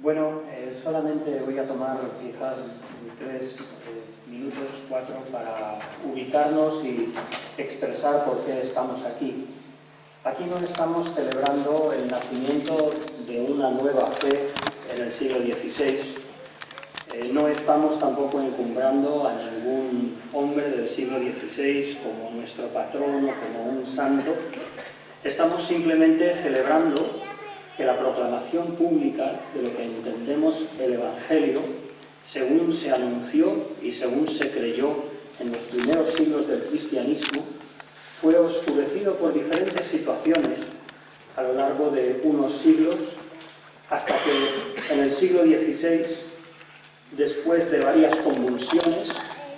Bueno, solamente voy a tomar quizás 3 minutos, 4, para ubicarnos y expresar por qué estamos aquí. Aquí no estamos celebrando el nacimiento de una nueva fe en el siglo XVI. No estamos tampoco encumbrando a ningún hombre del siglo XVI como nuestro patrono, como un santo. Estamos simplemente celebrando que la proclamación pública de lo que entendemos el Evangelio, según se anunció y según se creyó en los primeros siglos del cristianismo, fue oscurecido por diferentes situaciones a lo largo de unos siglos, hasta que en el siglo XVI, después de varias convulsiones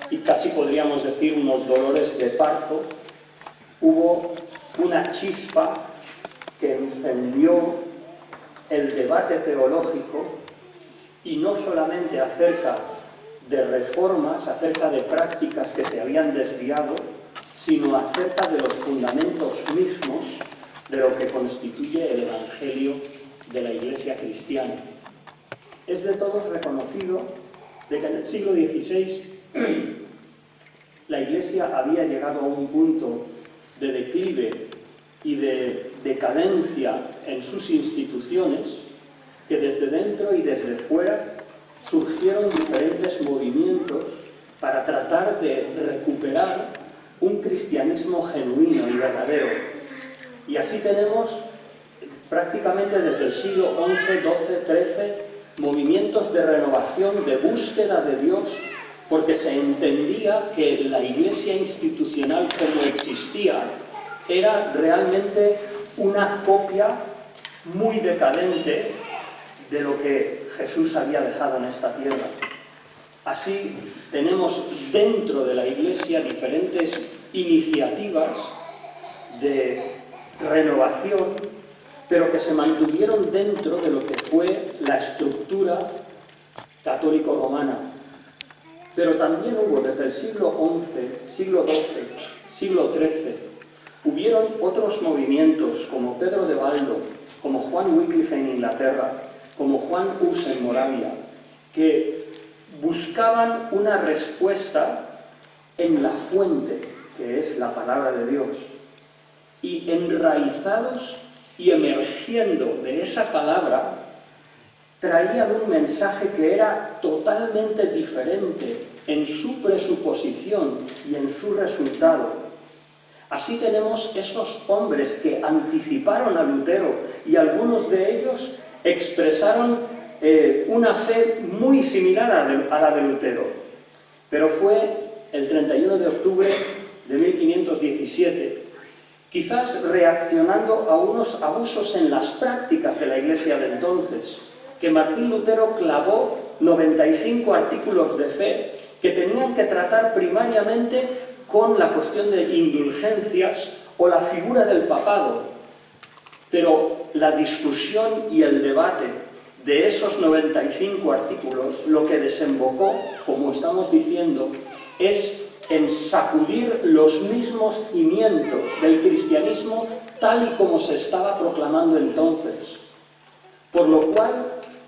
y casi podríamos decir unos dolores de parto, hubo una chispa que encendió el debate teológico, y no solamente acerca de reformas, acerca de prácticas que se habían desviado, sino acerca de los fundamentos mismos de lo que constituye el Evangelio de la Iglesia cristiana. Es de todos reconocido de que en el siglo XVI la Iglesia había llegado a un punto de declive y de decadencia en sus instituciones, que desde dentro y desde fuera surgieron diferentes movimientos para tratar de recuperar un cristianismo genuino y verdadero. Y así tenemos prácticamente desde el siglo XI, XII, XIII movimientos de renovación, de búsqueda de Dios, porque se entendía que la Iglesia institucional como existía era realmente una copia muy decadente de lo que Jesús había dejado en esta tierra. Así tenemos dentro de la Iglesia diferentes iniciativas de renovación, pero que se mantuvieron dentro de lo que fue la estructura católico-romana. Pero también hubo desde el siglo XI, siglo XII, siglo XIII, hubieron otros movimientos como Pedro de Baldo, como Juan Wycliffe en Inglaterra, como Juan Hus en Moravia, que buscaban una respuesta en la fuente, que es la palabra de Dios, y enraizados y emergiendo de esa palabra, traían un mensaje que era totalmente diferente en su presuposición y en su resultado. Así tenemos esos hombres que anticiparon a Lutero, y algunos de ellos expresaron una fe muy similar a la de Lutero. Pero fue el 31 de octubre de 1517, quizás reaccionando a unos abusos en las prácticas de la Iglesia de entonces, que Martín Lutero clavó 95 artículos de fe que tenían que tratar primariamente con la cuestión de indulgencias o la figura del papado. Pero la discusión y el debate de esos 95 artículos, lo que desembocó, como estamos diciendo, es en sacudir los mismos cimientos del cristianismo tal y como se estaba proclamando entonces. Por lo cual,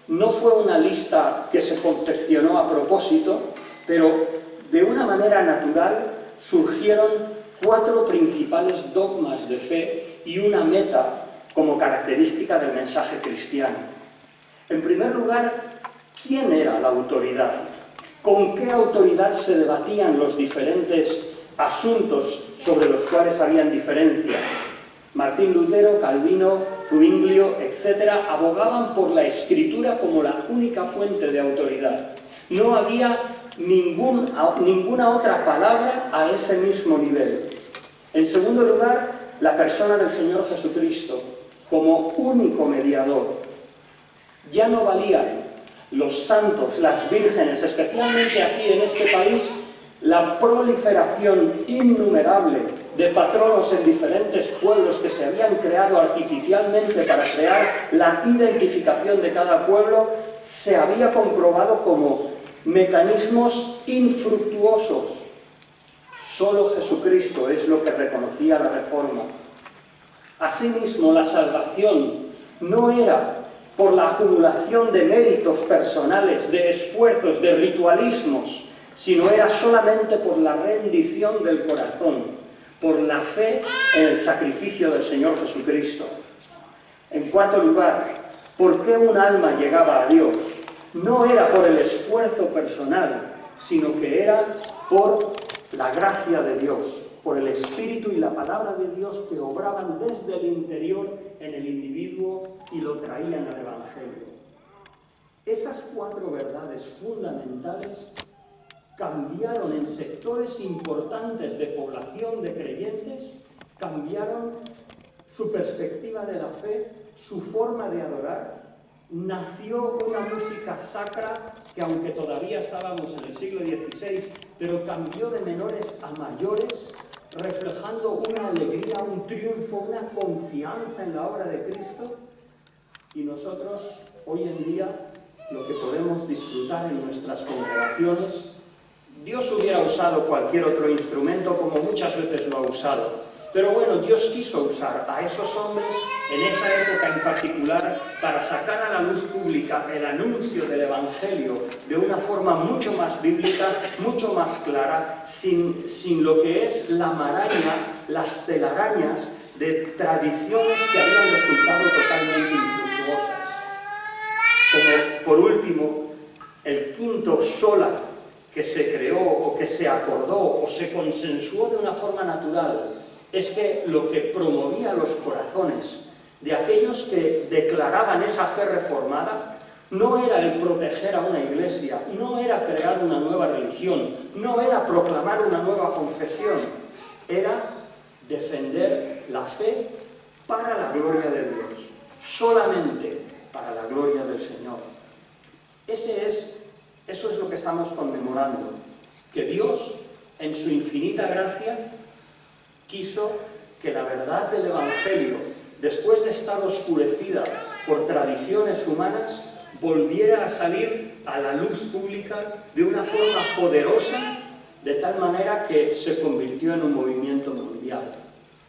no fue una lista que se confeccionó a propósito, pero de una manera natural surgieron 4 principales dogmas de fe y una meta como característica del mensaje cristiano. En primer lugar, ¿quién era la autoridad? ¿Con qué autoridad se debatían los diferentes asuntos sobre los cuales habían diferencias? Martín Lutero, Calvino, Zwinglio, etc., abogaban por la Escritura como la única fuente de autoridad. No había ninguna otra palabra a ese mismo nivel. En segundo lugar, la persona del Señor Jesucristo como único mediador. Ya no valían los santos, las vírgenes, especialmente aquí en este país, la proliferación innumerable de patronos en diferentes pueblos que se habían creado artificialmente para crear la identificación de cada pueblo, se había comprobado como mecanismos infructuosos. Solo Jesucristo es lo que reconocía la Reforma. Asimismo, la salvación no era por la acumulación de méritos personales, de esfuerzos, de ritualismos, sino era solamente por la rendición del corazón, por la fe en el sacrificio del Señor Jesucristo. En cuarto lugar, ¿por qué un alma llegaba a Dios? No era por el esfuerzo personal, sino que era por la gracia de Dios, por el Espíritu y la palabra de Dios que obraban desde el interior en el individuo y lo traían al Evangelio. Esas 4 verdades fundamentales cambiaron en sectores importantes de población de creyentes, cambiaron su perspectiva de la fe, su forma de adorar. Nació una música sacra que, aunque todavía estábamos en el siglo XVI, pero cambió de menores a mayores, reflejando una alegría, un triunfo, una confianza en la obra de Cristo. Y nosotros, hoy en día, lo que podemos disfrutar en nuestras congregaciones, Dios hubiera usado cualquier otro instrumento como muchas veces lo ha usado. Pero bueno, Dios quiso usar a esos hombres en esa época en particular para sacar a la luz pública el anuncio del Evangelio de una forma mucho más bíblica, mucho más clara, sin lo que es la maraña, las telarañas de tradiciones que habían resultado totalmente infructuosas. Como por último, el quinto sola que se creó o que se acordó o se consensuó de una forma natural es que lo que promovía los corazones de aquellos que declaraban esa fe reformada no era el proteger a una iglesia, no era crear una nueva religión, no era proclamar una nueva confesión, era defender la fe para la gloria de Dios, solamente para la gloria del Señor. Eso es lo que estamos conmemorando, que Dios, en su infinita gracia, quiso que la verdad del Evangelio, después de estar oscurecida por tradiciones humanas, volviera a salir a la luz pública de una forma poderosa, de tal manera que se convirtió en un movimiento mundial.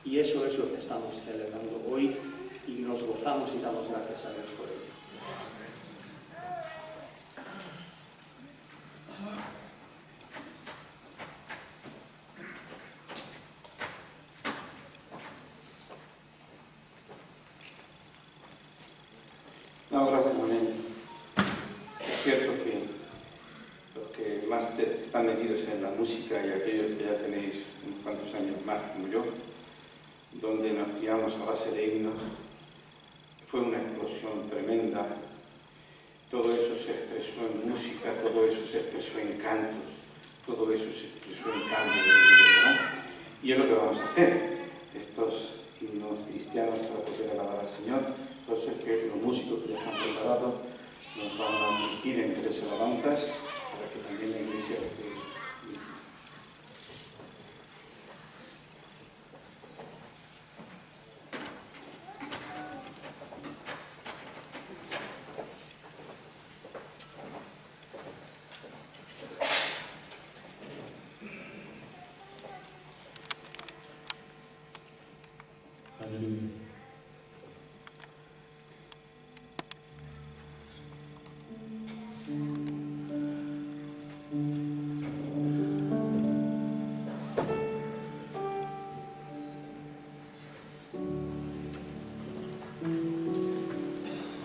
Y eso es lo que estamos celebrando hoy y nos gozamos y damos gracias a Dios por ello. No, gracias, Manuel. Es cierto que los que más están metidos en la música y aquellos que ya tenéis unos cuantos años más como yo, donde nos criamos a base de himnos, fue una explosión tremenda. Todo eso se expresó en música, todo eso se expresó en cantos, todo eso se expresó en cantos, ¿verdad? Y es lo que vamos a hacer, estos himnos cristianos para poder alabar al Señor. Por eso es que los músicos que ya están preparados nos van a dirigir en 3 alabanzas para que también la Iglesia esté. Aleluya.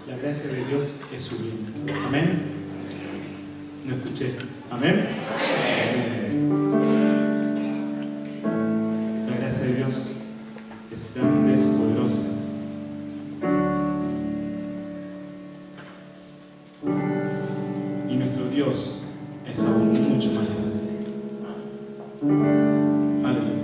La gracia de Dios es sublime. Amén. No escuché. Amén. La gracia de Dios es grande, es poderosa. Y nuestro Dios es aún mucho más grande. Aleluya.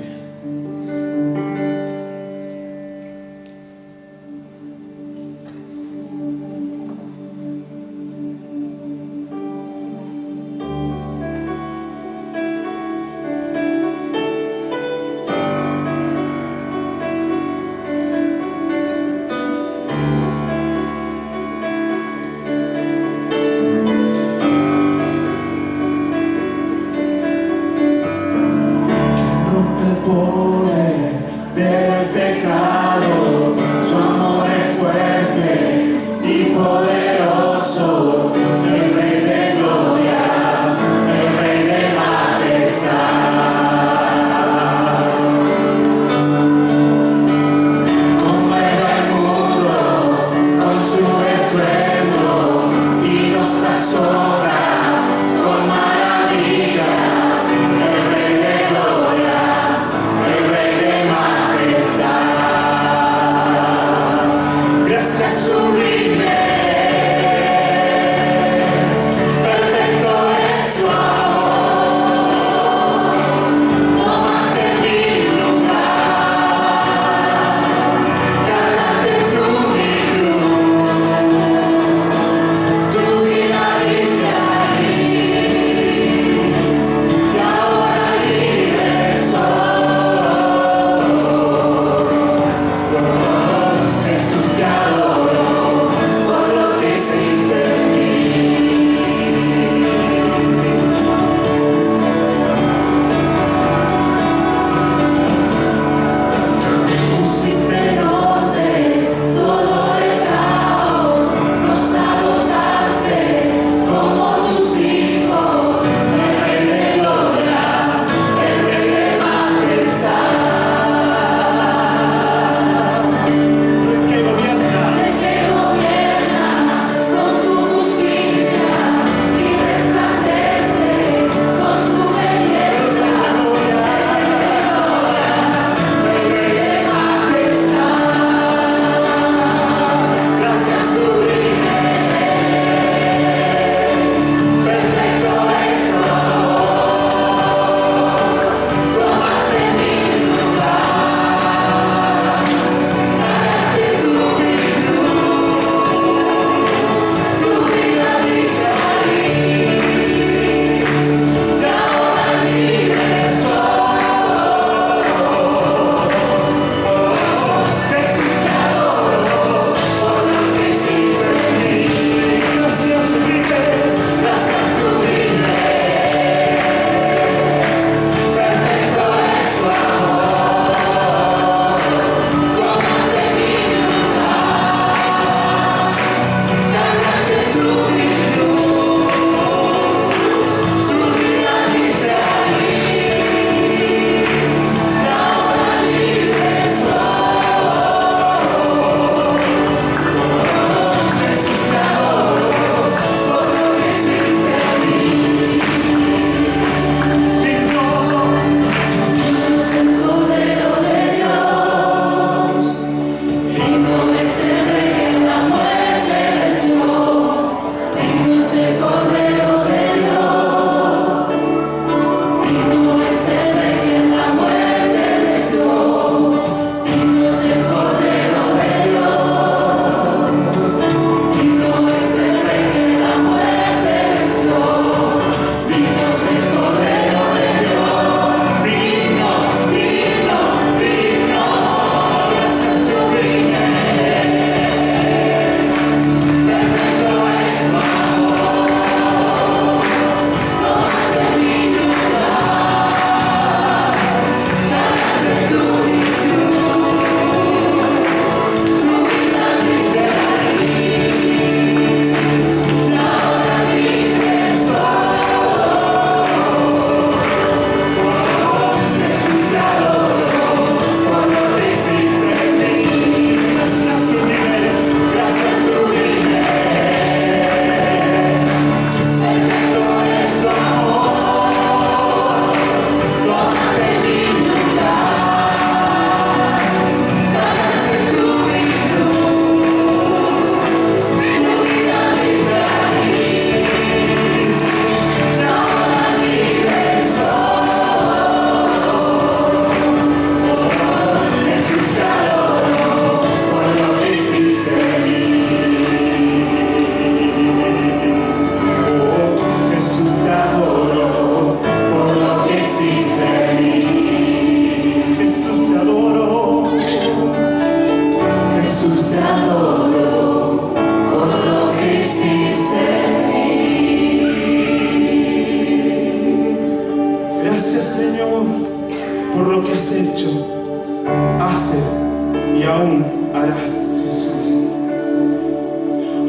y aún harás, Jesús.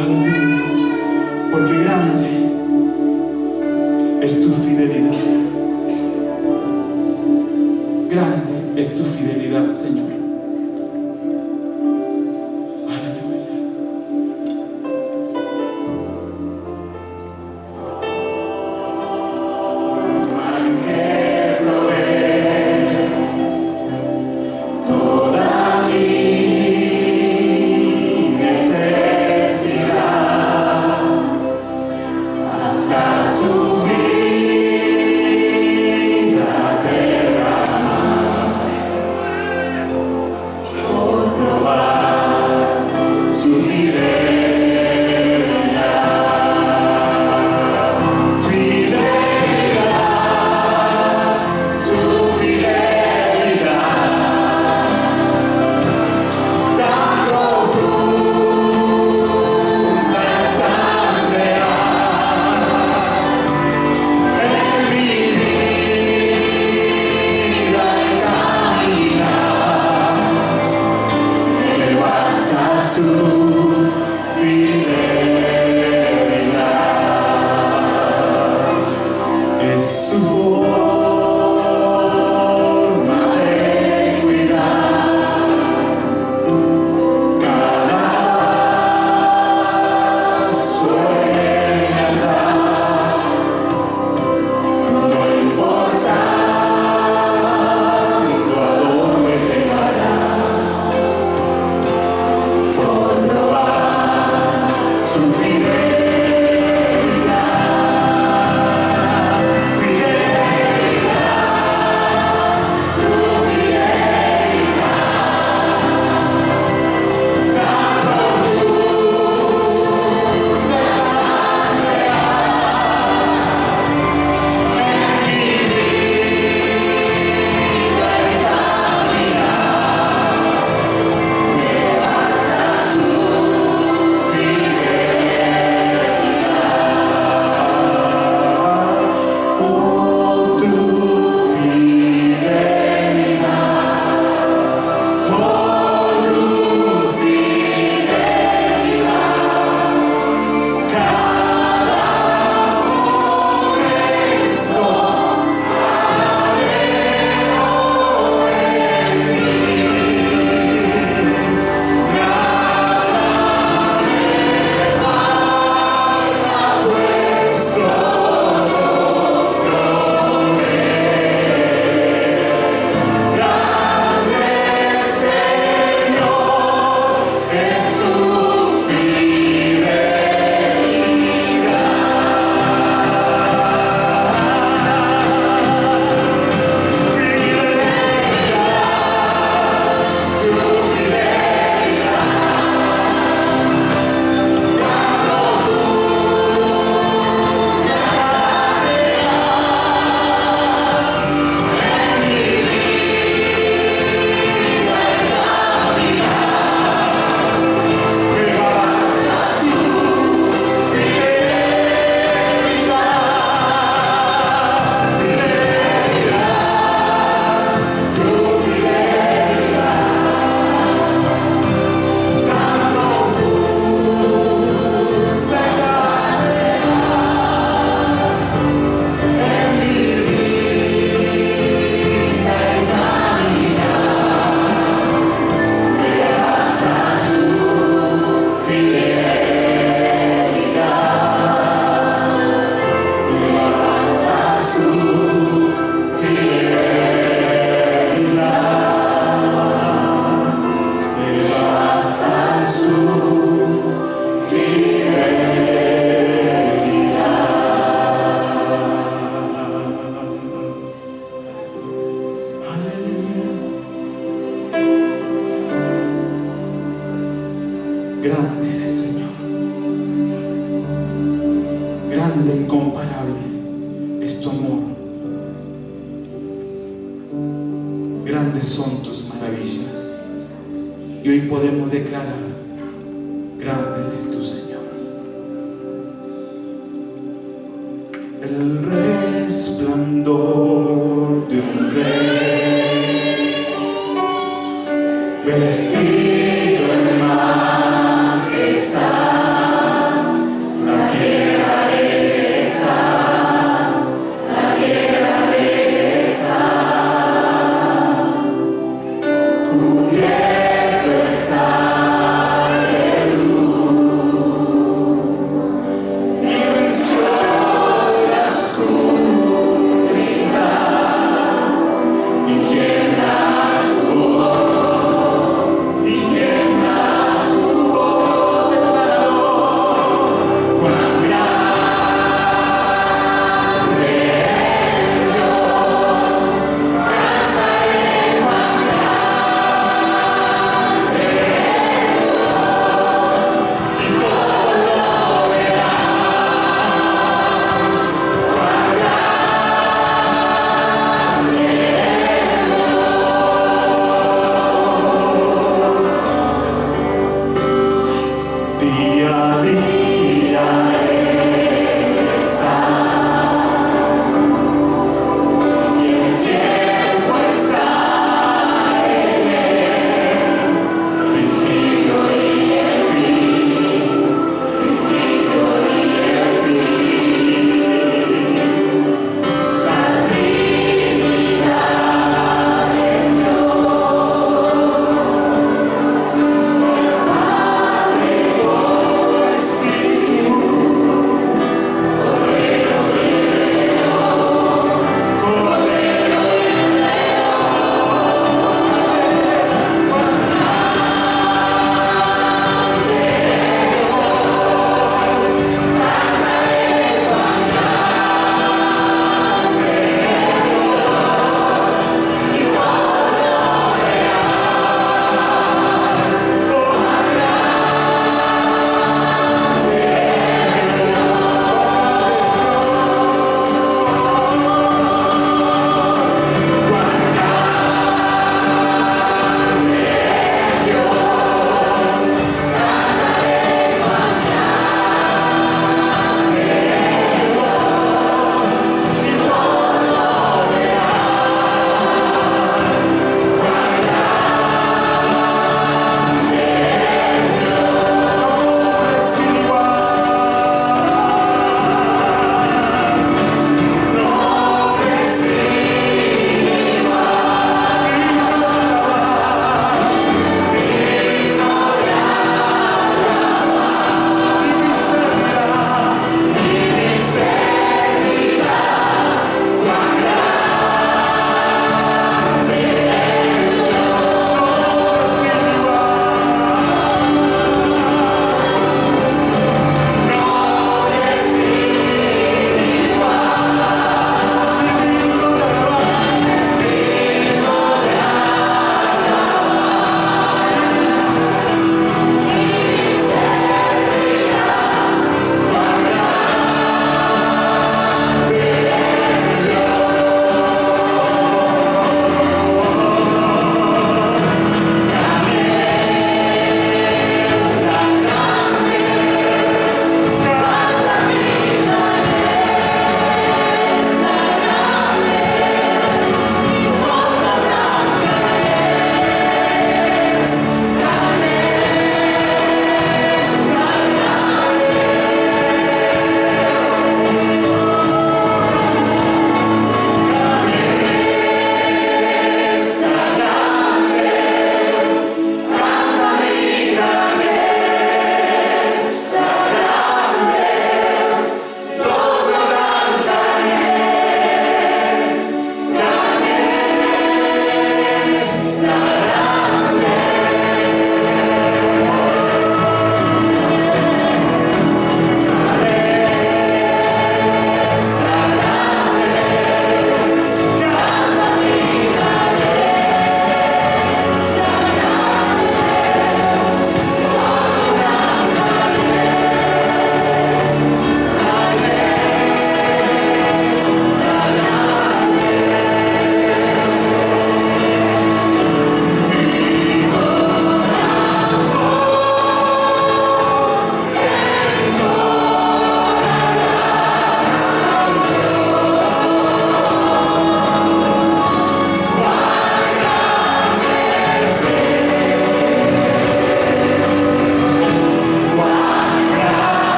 Aleluya. Porque grande es tu fidelidad. Grande es tu fidelidad, Señor. Grande eres, Señor. Grande, incomparable es tu amor. Grandes son tus maravillas. Y hoy podemos declarar: grande eres tú, Señor. El resplandor de un rey vestido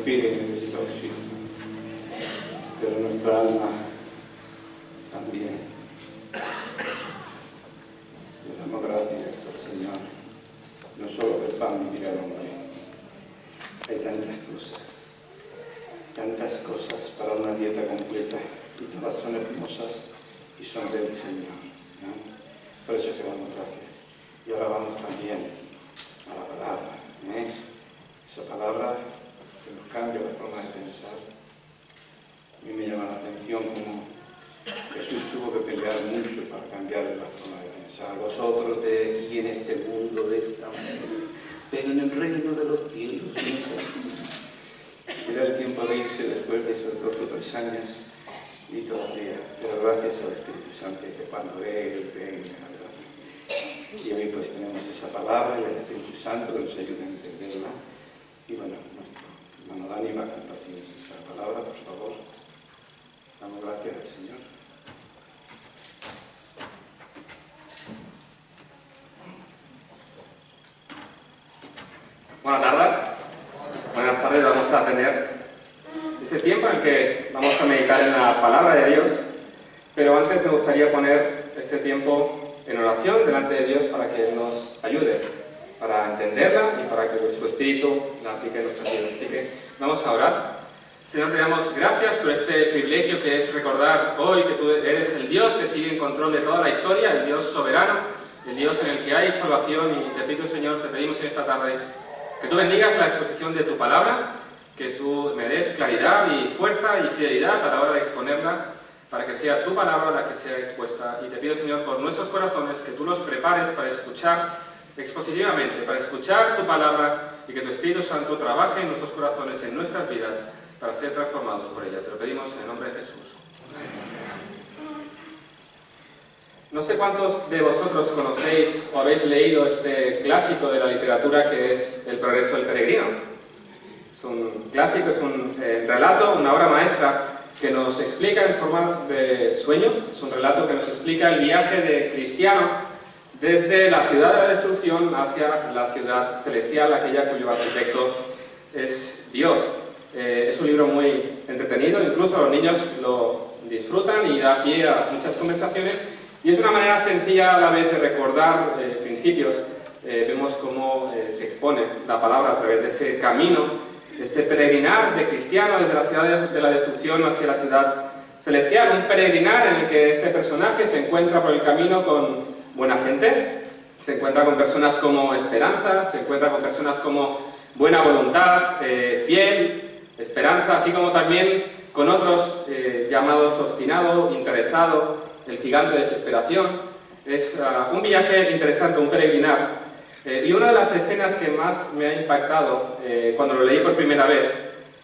respira y necesita oxígeno, pero nuestra alma también. Le damos gracias al Señor, no solo del pan vivirá el hombre. Hay tantas cosas para una dieta completa, y todas son hermosas y son del Señor, ¿no? Por eso que damos gracias. Y ahora vamos también a la palabra, esa palabra que nos cambia la forma de pensar. A mí me llama la atención cómo Jesús tuvo que pelear mucho para cambiar la forma de pensar. Vosotros de aquí en este mundo de esta manera, pero en el reino de los cielos no es así. Era el tiempo de irse después de esos 2 o 3 años y todavía, pero gracias al Espíritu Santo que cuando Él venga, ¿verdad? Y hoy pues tenemos esa palabra y el Espíritu Santo que nos ayuda a entenderla. Y bueno, nuestro hermano Dani va a compartirnos esa palabra, por favor. Damos gracias al Señor. Buenas tardes. Buenas tardes. Vamos a tener ese tiempo en el que vamos a meditar en la palabra de Dios, pero antes me gustaría poner este tiempo en oración delante de Dios para que nos ayude para entenderla y para que su Espíritu la aplique en nuestra vida. Así que vamos a orar. Señor, te damos gracias por este privilegio que es recordar hoy que tú eres el Dios que sigue en control de toda la historia, el Dios soberano, el Dios en el que hay salvación. Y te pido, Señor, te pedimos en esta tarde que tú bendigas la exposición de tu palabra, que tú me des claridad y fuerza y fidelidad a la hora de exponerla, para que sea tu palabra la que sea expuesta. Y te pido, Señor, por nuestros corazones, que tú los prepares para escuchar expositivamente, para escuchar tu palabra, y que tu Espíritu Santo trabaje en nuestros corazones, en nuestras vidas, para ser transformados por ella. Te lo pedimos en el nombre de Jesús. No sé cuántos de vosotros conocéis o habéis leído este clásico de la literatura que es El progreso del peregrino. Es un clásico, es un relato, una obra maestra que nos explica en forma de sueño, es un relato que nos explica el viaje de Cristiano desde la ciudad de la destrucción hacia la ciudad celestial, aquella cuyo arquitecto es Dios. Es un libro muy entretenido, incluso los niños lo disfrutan y da pie a muchas conversaciones, y es una manera sencilla a la vez de recordar principios. Vemos cómo se expone la palabra a través de ese camino, ese peregrinar de Cristiano desde la ciudad de la destrucción hacia la ciudad celestial, un peregrinar en el que este personaje se encuentra por el camino con buena gente, se encuentra con personas como Esperanza, se encuentra con personas como buena voluntad, fiel, Esperanza, así como también con otros llamados obstinado, interesado, el gigante de desesperación. Es un viaje interesante, un peregrinar. Y una de las escenas que más me ha impactado cuando lo leí por primera vez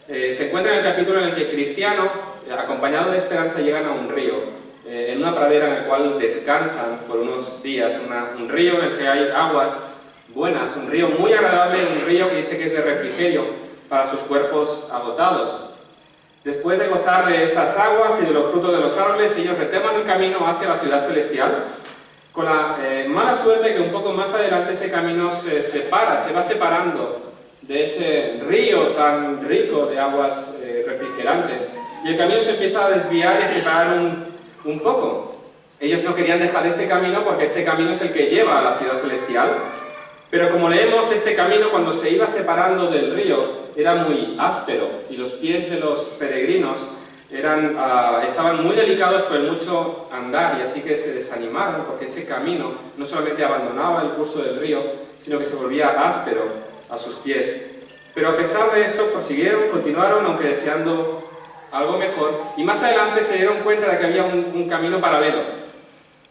se encuentra en el capítulo en el que Cristiano, acompañado de Esperanza, llegan a un río, en una pradera en la cual descansan por unos días, un río en el que hay aguas buenas, un río muy agradable, un río que dice que es de refrigerio para sus cuerpos agotados. Después de gozar de estas aguas y de los frutos de los árboles, ellos retoman el camino hacia la ciudad celestial, con la mala suerte que un poco más adelante ese camino se va separando de ese río tan rico de aguas refrigerantes, y el camino se empieza a desviar y a separar un poco. Ellos no querían dejar este camino porque este camino es el que lleva a la ciudad celestial, pero como leemos, este camino cuando se iba separando del río era muy áspero y los pies de los peregrinos estaban muy delicados por el mucho andar, y así que se desanimaron porque ese camino no solamente abandonaba el curso del río, sino que se volvía áspero a sus pies. Pero a pesar de esto prosiguieron, continuaron, aunque deseando algo mejor, y más adelante se dieron cuenta de que había un camino paralelo,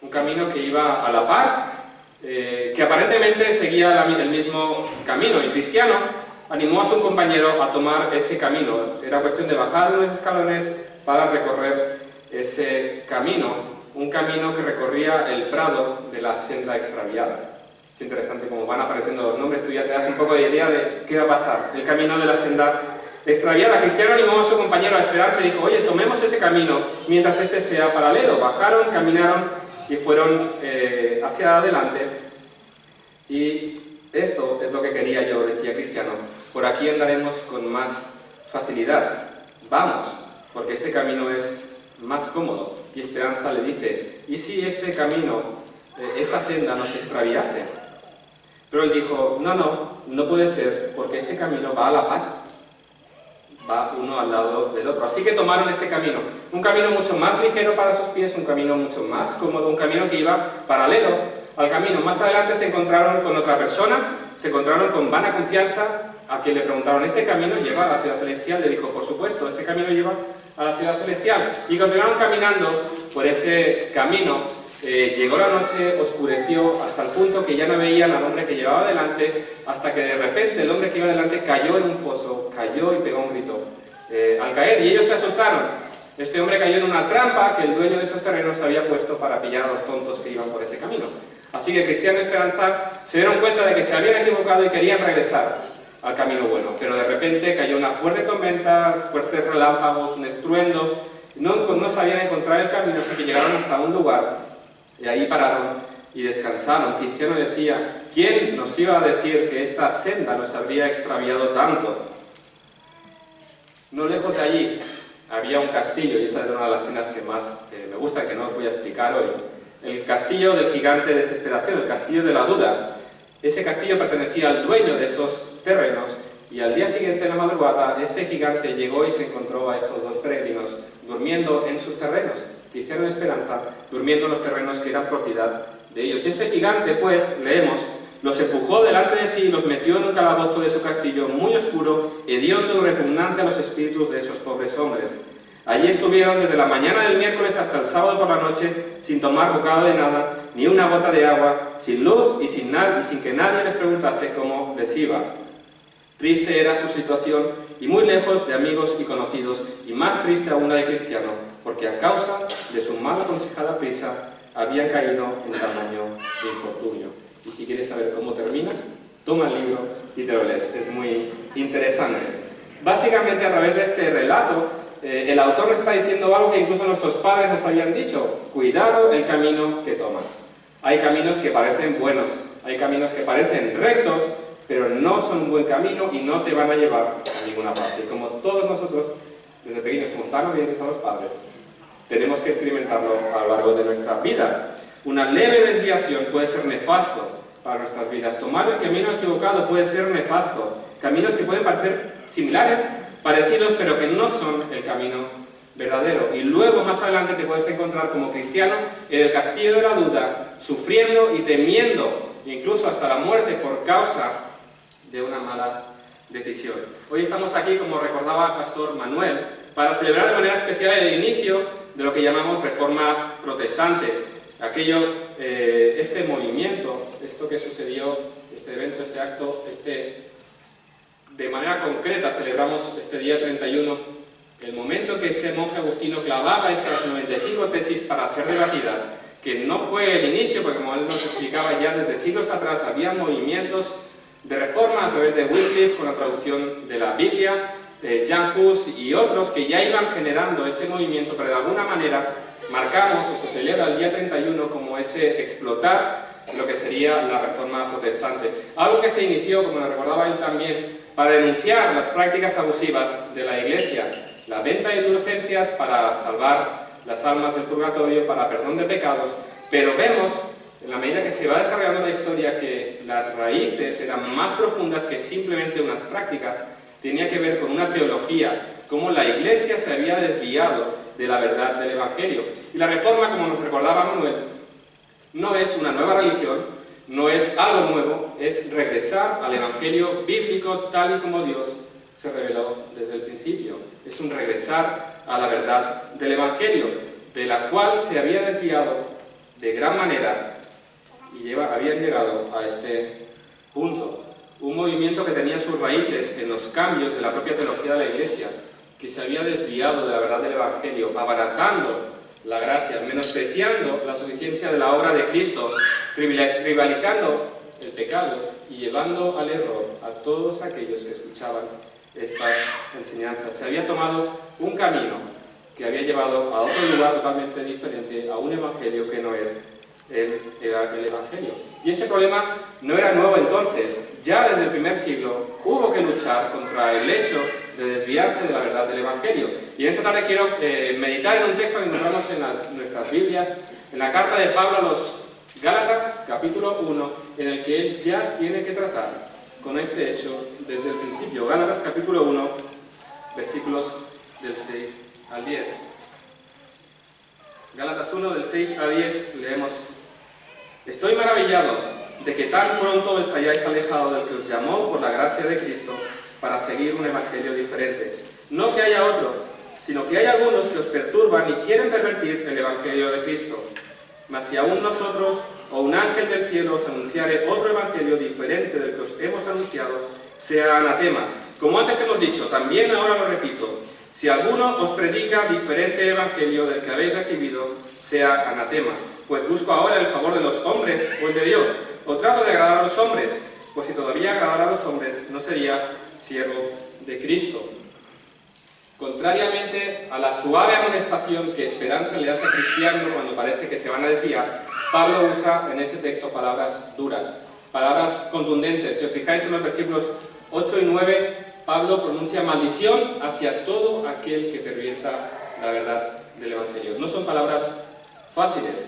un camino que iba a la par, que aparentemente seguía el mismo camino, y Cristiano animó a su compañero a tomar ese camino. Era cuestión de bajar unos escalones para recorrer ese camino, un camino que recorría el prado de la senda extraviada. Es interesante cómo van apareciendo los nombres, tú ya te das un poco de idea de qué va a pasar. El camino de la senda extraviada. Cristiano animó a su compañero a Esperanza y dijo: oye, tomemos ese camino mientras este sea paralelo. Bajaron, caminaron y fueron hacia adelante. Y esto es lo que quería yo, decía Cristiano. Por aquí andaremos con más facilidad. Vamos, porque este camino es más cómodo. Y Esperanza le dice, ¿y si este camino, esta senda nos extraviase? Pero él dijo, no puede ser, porque este camino va a la par. Va uno al lado del otro. Así que tomaron este camino. Un camino mucho más ligero para sus pies, un camino mucho más cómodo, un camino que iba paralelo al camino. Más adelante se encontraron con otra persona, se encontraron con vana confianza, a quien le preguntaron, ¿este camino lleva a la ciudad celestial? Le dijo, por supuesto, este camino lleva a la ciudad celestial. Y continuaron caminando por ese camino. Llegó la noche, oscureció hasta el punto que ya no veían al hombre que llevaba delante, hasta que de repente el hombre que iba delante cayó en un foso, cayó y pegó un grito al caer, y ellos se asustaron. Este hombre cayó en una trampa que el dueño de esos terrenos había puesto para pillar a los tontos que iban por ese camino. Así que Cristiano y Esperanza se dieron cuenta de que se habían equivocado y querían regresar al camino bueno, pero de repente cayó una fuerte tormenta, fuertes relámpagos, un estruendo, no sabían encontrar el camino, así que llegaron hasta un lugar y ahí pararon y descansaron. Cristiano decía, ¿quién nos iba a decir que esta senda nos habría extraviado tanto? No lejos de allí había un castillo, y esa era una de las escenas que más me gusta, que no os voy a explicar hoy. El castillo del gigante Desesperación, el castillo de la duda. Ese castillo pertenecía al dueño de esos terrenos, y al día siguiente, en la madrugada, este gigante llegó y se encontró a estos dos peregrinos durmiendo en sus terrenos. Cristiano y Esperanza durmiendo en los terrenos que eran propiedad de ellos. Y este gigante, pues, leemos, los empujó delante de sí y los metió en un calabozo de su castillo muy oscuro, hediondo y repugnante a los espíritus de esos pobres hombres. Allí estuvieron desde la mañana del miércoles hasta el sábado por la noche, sin tomar bocado de nada, ni una gota de agua, sin luz y sin que nadie les preguntase cómo les iba. Triste era su situación, y muy lejos de amigos y conocidos, y más triste aún la de Cristiano, porque a causa de su mal aconsejada prisa, habían caído en tamaño de infortunio. Y si quieres saber cómo termina, toma el libro y te lo lees. Es muy interesante. Básicamente, a través de este relato, el autor nos está diciendo algo que incluso nuestros padres nos habían dicho. Cuidado el camino que tomas. Hay caminos que parecen buenos, hay caminos que parecen rectos, pero no son un buen camino y no te van a llevar a ninguna parte. Y como todos nosotros, desde pequeños, somos tan obedientes a los padres, tenemos que experimentarlo a lo largo de nuestra vida. Una leve desviación puede ser nefasto para nuestras vidas. Tomar el camino equivocado puede ser nefasto. Caminos que pueden parecer similares, parecidos, pero que no son el camino verdadero. Y luego, más adelante, te puedes encontrar como cristiano en el castillo de la duda, sufriendo y temiendo, incluso hasta la muerte por causa de una mala decisión. Hoy estamos aquí, como recordaba el pastor Manuel, para celebrar de manera especial el inicio de lo que llamamos Reforma Protestante. Este movimiento, esto que sucedió, este evento, este acto, de manera concreta celebramos este día 31, el momento que este monje agustino clavaba esas 95 tesis para ser debatidas, que no fue el inicio, porque como él nos explicaba ya desde siglos atrás había movimientos de reforma a través de Wycliffe con la traducción de la Biblia, Jan Hus y otros que ya iban generando este movimiento, pero de alguna manera marcamos o se celebra el día 31 como ese explotar lo que sería la Reforma Protestante. Algo que se inició, como nos recordaba él también, para denunciar las prácticas abusivas de la Iglesia, la venta de indulgencias para salvar las almas del purgatorio, para perdón de pecados, pero vemos, en la medida que se va desarrollando la historia, que las raíces eran más profundas que simplemente unas prácticas. Tenía que ver con una teología, cómo la Iglesia se había desviado de la verdad del Evangelio. Y la Reforma, como nos recordaba Manuel, no es una nueva religión, no es algo nuevo, es regresar al Evangelio bíblico tal y como Dios se reveló desde el principio. Es un regresar a la verdad del Evangelio, de la cual se había desviado de gran manera y habían llegado a este punto. Un movimiento que tenía sus raíces en los cambios de la propia teología de la Iglesia, que se había desviado de la verdad del Evangelio, abaratando la gracia, menospreciando la suficiencia de la obra de Cristo, trivializando el pecado y llevando al error a todos aquellos que escuchaban estas enseñanzas. Se había tomado un camino que había llevado a otro lugar totalmente diferente, a un evangelio que no es el evangelio. Y ese problema no era nuevo entonces. Ya desde el primer siglo hubo que luchar contra el hecho de desviarse de la verdad del Evangelio. Y esta tarde quiero meditar en un texto que encontramos en nuestras Biblias, en la carta de Pablo a los Gálatas, capítulo 1, en el que él ya tiene que tratar con este hecho desde el principio. Gálatas, capítulo 1, versículos del 6 al 10. Gálatas 1, del 6 a 10, leemos: Estoy maravillado de que tan pronto os hayáis alejado del que os llamó por la gracia de Cristo para seguir un evangelio diferente. No que haya otro, sino que hay algunos que os perturban y quieren pervertir el evangelio de Cristo. Mas si aún nosotros o un ángel del cielo os anunciare otro evangelio diferente del que os hemos anunciado, sea anatema. Como antes hemos dicho, también ahora lo repito: si alguno os predica diferente evangelio del que habéis recibido, sea anatema. Pues busco ahora el favor de los hombres o el de Dios, o trato de agradar a los hombres, pues si todavía agradara a los hombres, no sería siervo de Cristo. Contrariamente a la suave amonestación que Esperanza le hace a Cristiano cuando parece que se van a desviar, Pablo usa en ese texto palabras duras, palabras contundentes. Si os fijáis en los versículos 8 y 9, Pablo pronuncia maldición hacia todo aquel que pervierta la verdad del Evangelio. No son palabras fáciles,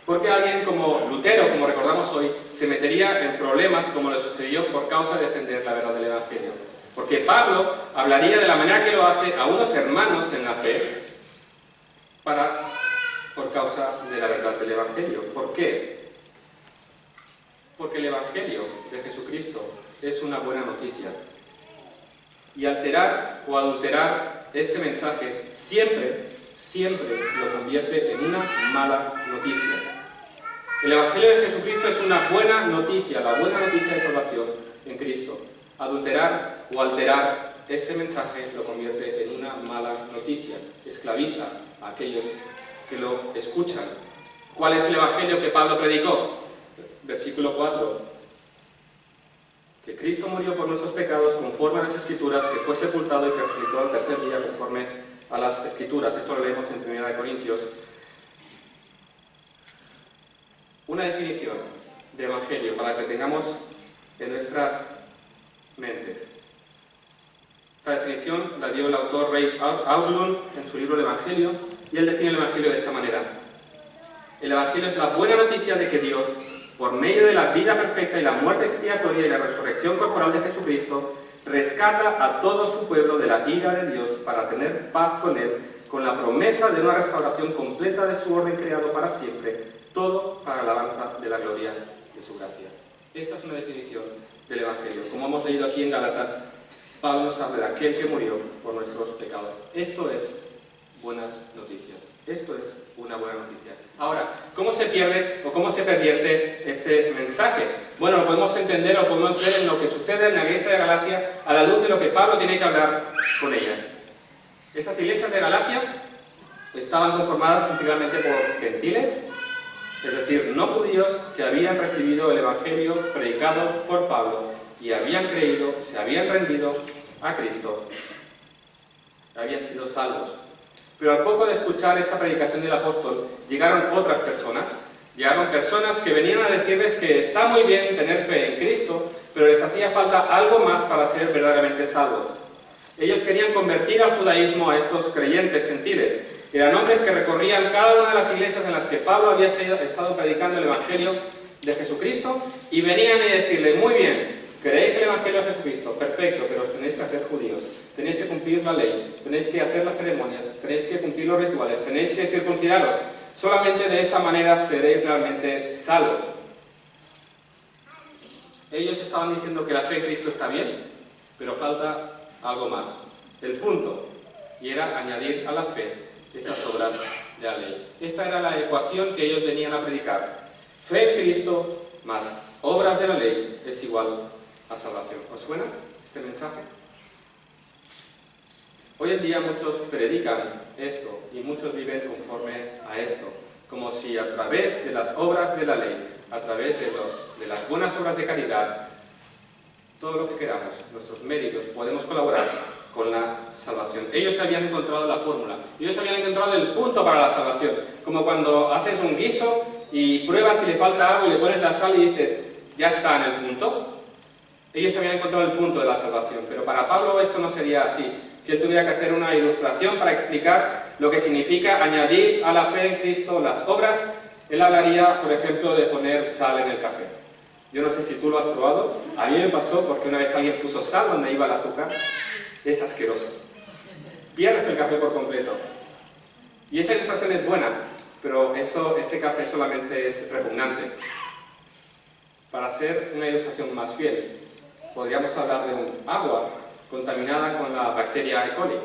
porque alguien como Lutero, como recordamos hoy, se metería en problemas como le sucedió por causa de defender la verdad del Evangelio. Porque Pablo hablaría de la manera que lo hace a unos hermanos en la fe por causa de la verdad del Evangelio. ¿Por qué? Porque el Evangelio de Jesucristo es una buena noticia. Y alterar o adulterar este mensaje siempre lo convierte en una mala noticia. El Evangelio de Jesucristo es una buena noticia, la buena noticia de salvación en Cristo. Adulterar o alterar este mensaje lo convierte en una mala noticia, esclaviza a aquellos que lo escuchan. ¿Cuál es el Evangelio que Pablo predicó? Versículo 4. Que Cristo murió por nuestros pecados conforme a las Escrituras, que fue sepultado y que resucitó al tercer día conforme a las Escrituras. Esto lo leemos en 1 Corintios. Una definición de Evangelio para que tengamos en nuestras mentes. Esta definición la dio el autor Ray Aulund en su libro El Evangelio, y él define el Evangelio de esta manera: el Evangelio es la buena noticia de que Dios, por medio de la vida perfecta y la muerte expiatoria y la resurrección corporal de Jesucristo, rescata a todo su pueblo de la ira de Dios para tener paz con Él, con la promesa de una restauración completa de su orden creado para siempre, todo para la alabanza de la gloria de su gracia. Esta es una definición del Evangelio. Como hemos leído aquí en Gálatas, Pablo nos habla de aquel que murió por nuestros pecados. Esto es buenas noticias. Esto es una buena noticia. Ahora, ¿cómo se pierde o cómo se pervierte este mensaje? Bueno, lo podemos entender o podemos ver en lo que sucede en la iglesia de Galacia a la luz de lo que Pablo tiene que hablar con ellas. Estas iglesias de Galacia estaban conformadas principalmente por gentiles, es decir, no judíos, que habían recibido el Evangelio predicado por Pablo y habían creído, se habían rendido a Cristo, habían sido salvos. Pero al poco de escuchar esa predicación del apóstol, llegaron otras personas. Llegaron personas que venían a decirles que está muy bien tener fe en Cristo, pero les hacía falta algo más para ser verdaderamente salvos. Ellos querían convertir al judaísmo a estos creyentes gentiles. Eran hombres que recorrían cada una de las iglesias en las que Pablo había estado predicando el Evangelio de Jesucristo y venían a decirle: muy bien, ¿queréis el Evangelio de Jesucristo? Perfecto, pero os tenéis que hacer judíos, tenéis que cumplir la ley, tenéis que hacer las ceremonias, tenéis que cumplir los rituales, tenéis que circuncidaros. Solamente de esa manera seréis realmente salvos. Ellos estaban diciendo que la fe en Cristo está bien, pero falta algo más. El punto, y era añadir a la fe esas obras de la ley. Esta era la ecuación que ellos venían a predicar. Fe en Cristo más obras de la ley es igual a salvación. ¿Os suena este mensaje? Hoy en día muchos predican esto y muchos viven conforme a esto, como si a través de las obras de la ley, a través de las buenas obras de caridad, todo lo que queramos, nuestros méritos, podemos colaborar con la salvación. Ellos habían encontrado la fórmula, ellos habían encontrado el punto para la salvación, como cuando haces un guiso y pruebas si le falta algo y le pones la sal y dices: ya está en el punto. Ellos habían encontrado el punto de la salvación, pero para Pablo esto no sería así. Si él tuviera que hacer una ilustración para explicar lo que significa añadir a la fe en Cristo las obras, él hablaría, por ejemplo, de poner sal en el café. Yo no sé si tú lo has probado, a mí me pasó porque una vez alguien puso sal donde iba el azúcar. Es asqueroso. Pierdes el café por completo. Y esa ilustración es buena, pero ese café solamente es repugnante. Para hacer una ilustración más fiel, podríamos hablar de un agua contaminada con la bacteria E. coli,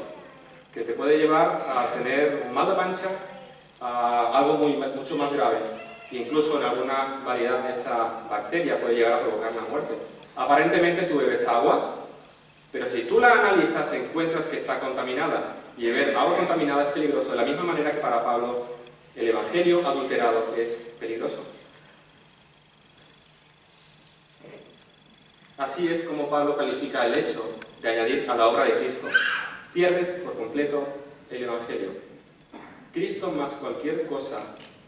que te puede llevar a tener mal de pancha, a algo mucho más grave. Incluso en alguna variedad de esa bacteria puede llegar a provocar la muerte. Aparentemente tú bebes agua, pero si tú la analizas encuentras que está contaminada. Y beber agua contaminada es peligroso, de la misma manera que para Pablo el evangelio adulterado es peligroso. Así es como Pablo califica el hecho de añadir a la obra de Cristo. Pierdes por completo el evangelio. Cristo más cualquier cosa,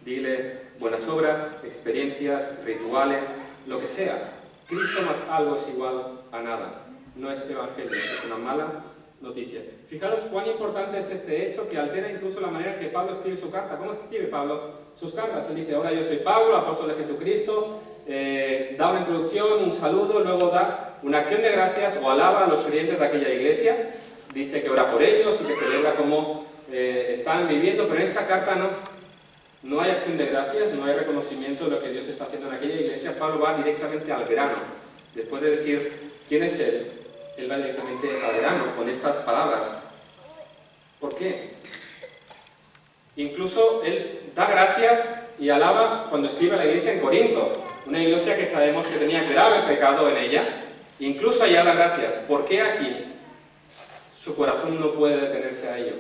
dile buenas obras, experiencias, rituales, lo que sea. Cristo más algo es igual a nada. No es evangelio, es una mala noticia. Fijaros cuán importante es este hecho que altera incluso la manera que Pablo escribe su carta. ¿Cómo escribe Pablo sus cartas? Él dice, ahora yo soy Pablo, apóstol de Jesucristo, da una introducción, un saludo, luego da una acción de gracias o alaba a los creyentes de aquella iglesia, dice que ora por ellos y que celebra cómo están viviendo, pero en esta carta no hay acción de gracias, no hay reconocimiento de lo que Dios está haciendo en aquella iglesia. Pablo va directamente al grano. Después de decir quién es él va directamente al grano con estas palabras. ¿Por qué? Incluso él da gracias y alaba cuando escribe a la iglesia en Corinto, una iglesia que sabemos que tenía grave pecado en ella. Incluso allá da gracias. ¿Por qué aquí su corazón no puede detenerse a ello?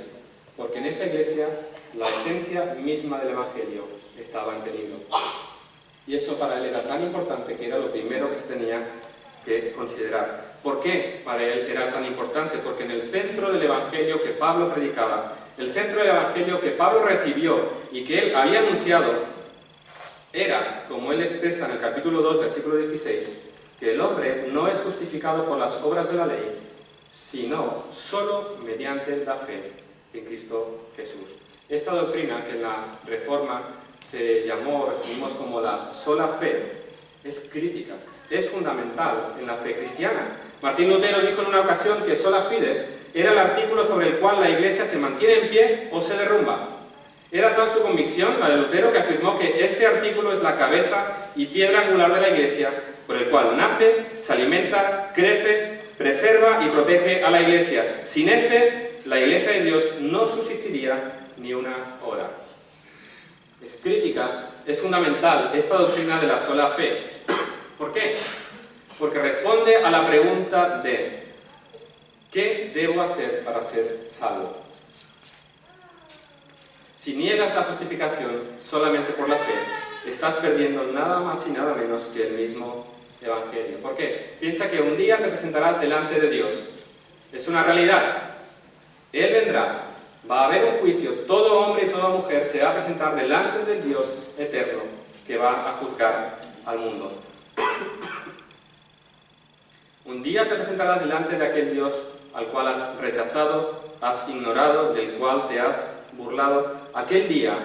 Porque en esta iglesia la esencia misma del evangelio estaba en peligro. Y eso para él era tan importante que era lo primero que se tenía que considerar. ¿Por qué para él era tan importante? Porque en el centro del evangelio que Pablo predicaba, el centro del evangelio que Pablo recibió y que él había anunciado, era, como él expresa en el capítulo 2, versículo 16, que el hombre no es justificado por las obras de la ley, sino solo mediante la fe en Cristo Jesús. Esta doctrina, que en la Reforma se llamó, resumimos como la sola fe, es crítica, es fundamental en la fe cristiana. Martín Lutero dijo en una ocasión que sola fide era el artículo sobre el cual la Iglesia se mantiene en pie o se derrumba. Era tal su convicción, la de Lutero, que afirmó que este artículo es la cabeza y piedra angular de la Iglesia, por el cual nace, se alimenta, crece, preserva y protege a la Iglesia. Sin este, la Iglesia de Dios no subsistiría ni una hora. Es crítica, es fundamental esta doctrina de la sola fe. ¿Por qué? Porque responde a la pregunta de ¿qué debo hacer para ser salvo? Si niegas la justificación solamente por la fe, estás perdiendo nada más y nada menos que el mismo evangelio. ¿Por qué? Piensa que un día te presentarás delante de Dios. Es una realidad. Él vendrá. Va a haber un juicio. Todo hombre y toda mujer se va a presentar delante del Dios eterno que va a juzgar al mundo. Un día te presentarás delante de aquel Dios al cual has rechazado, has ignorado, del cual te has burlado. Aquel día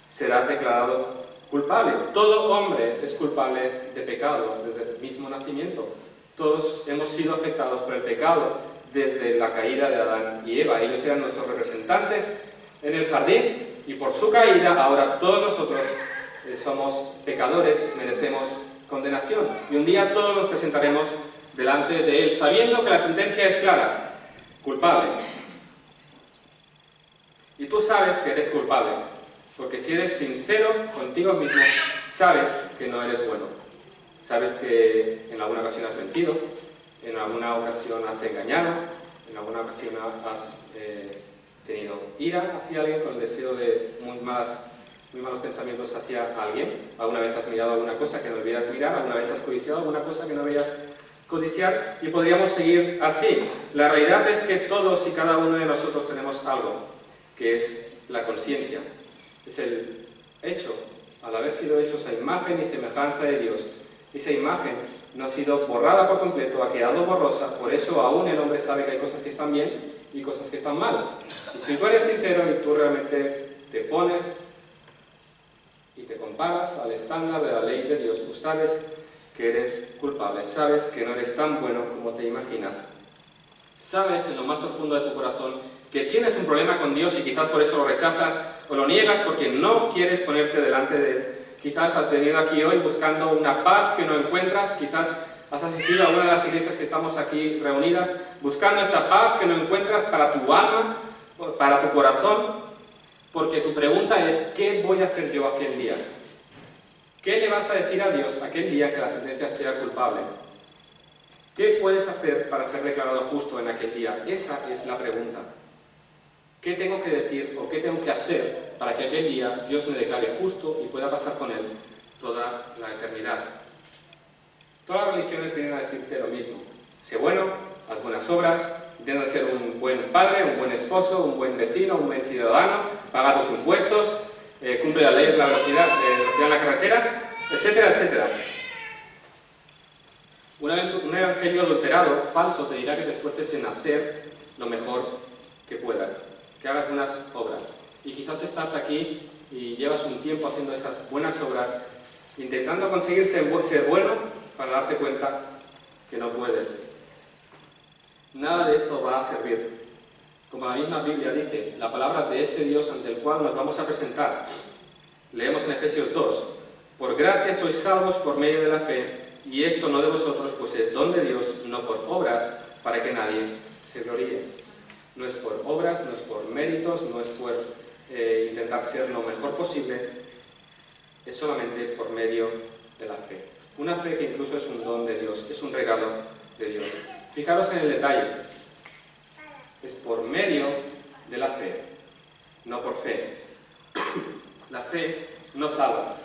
serás declarado culpable. Todo hombre es culpable de pecado desde el mismo nacimiento. Todos hemos sido afectados por el pecado desde la caída de Adán y Eva. Ellos eran nuestros representantes en el jardín y por su caída ahora todos nosotros somos pecadores, merecemos condenación. Y un día todos nos presentaremos delante de Él, sabiendo que la sentencia es clara, culpable. Y tú sabes que eres culpable, porque si eres sincero contigo mismo, sabes que no eres bueno. Sabes que en alguna ocasión has mentido, en alguna ocasión has engañado, en alguna ocasión has tenido ira hacia alguien con el deseo de muy malos pensamientos hacia alguien. Alguna vez has mirado alguna cosa que no debieras mirar, alguna vez has codiciado alguna cosa que no debieras codiciar, y podríamos seguir así. La realidad es que todos y cada uno de nosotros tenemos algo, que es la conciencia. Es el hecho, al haber sido hechos a imagen y semejanza de Dios, esa imagen no ha sido borrada por completo, ha quedado borrosa, por eso aún el hombre sabe que hay cosas que están bien y cosas que están mal. Y si tú eres sincero y tú realmente te pones y te comparas al estándar de la ley de Dios, tú sabes que eres culpable, sabes que no eres tan bueno como te imaginas. Sabes en lo más profundo de tu corazón que tienes un problema con Dios y quizás por eso lo rechazas o lo niegas porque no quieres ponerte delante de Él. Quizás has venido aquí hoy buscando una paz que no encuentras, quizás has asistido a una de las iglesias que estamos aquí reunidas buscando esa paz que no encuentras para tu alma, para tu corazón, porque tu pregunta es, ¿qué voy a hacer yo aquel día? ¿Qué le vas a decir a Dios aquel día que la sentencia sea culpable? ¿Qué puedes hacer para ser declarado justo en aquel día? Esa es la pregunta. ¿Qué tengo que decir o qué tengo que hacer para que aquel día Dios me declare justo y pueda pasar con Él toda la eternidad? Todas las religiones vienen a decirte lo mismo. Sé bueno, haz buenas obras, intenta ser un buen padre, un buen esposo, un buen vecino, un buen ciudadano, paga tus impuestos, cumple las leyes de la velocidad en la carretera, etcétera, etcétera. Un evangelio adulterado, falso, te dirá que te esfuerces en hacer lo mejor que puedas, que hagas buenas obras. Y quizás estás aquí y llevas un tiempo haciendo esas buenas obras, intentando conseguir ser bueno para darte cuenta que no puedes. Nada de esto va a servir. Como la misma Biblia dice, la palabra de este Dios ante el cual nos vamos a presentar. Leemos en Efesios 2, por gracia sois salvos por medio de la fe, y esto no de vosotros, pues es don de Dios, no por obras, para que nadie se gloríe. No es por obras, no es por méritos, no es por intentar ser lo mejor posible, es solamente por medio de la fe. Una fe que incluso es un don de Dios, es un regalo de Dios. Fijaros en el detalle, es por medio de la fe, no por fe. La fe no salva.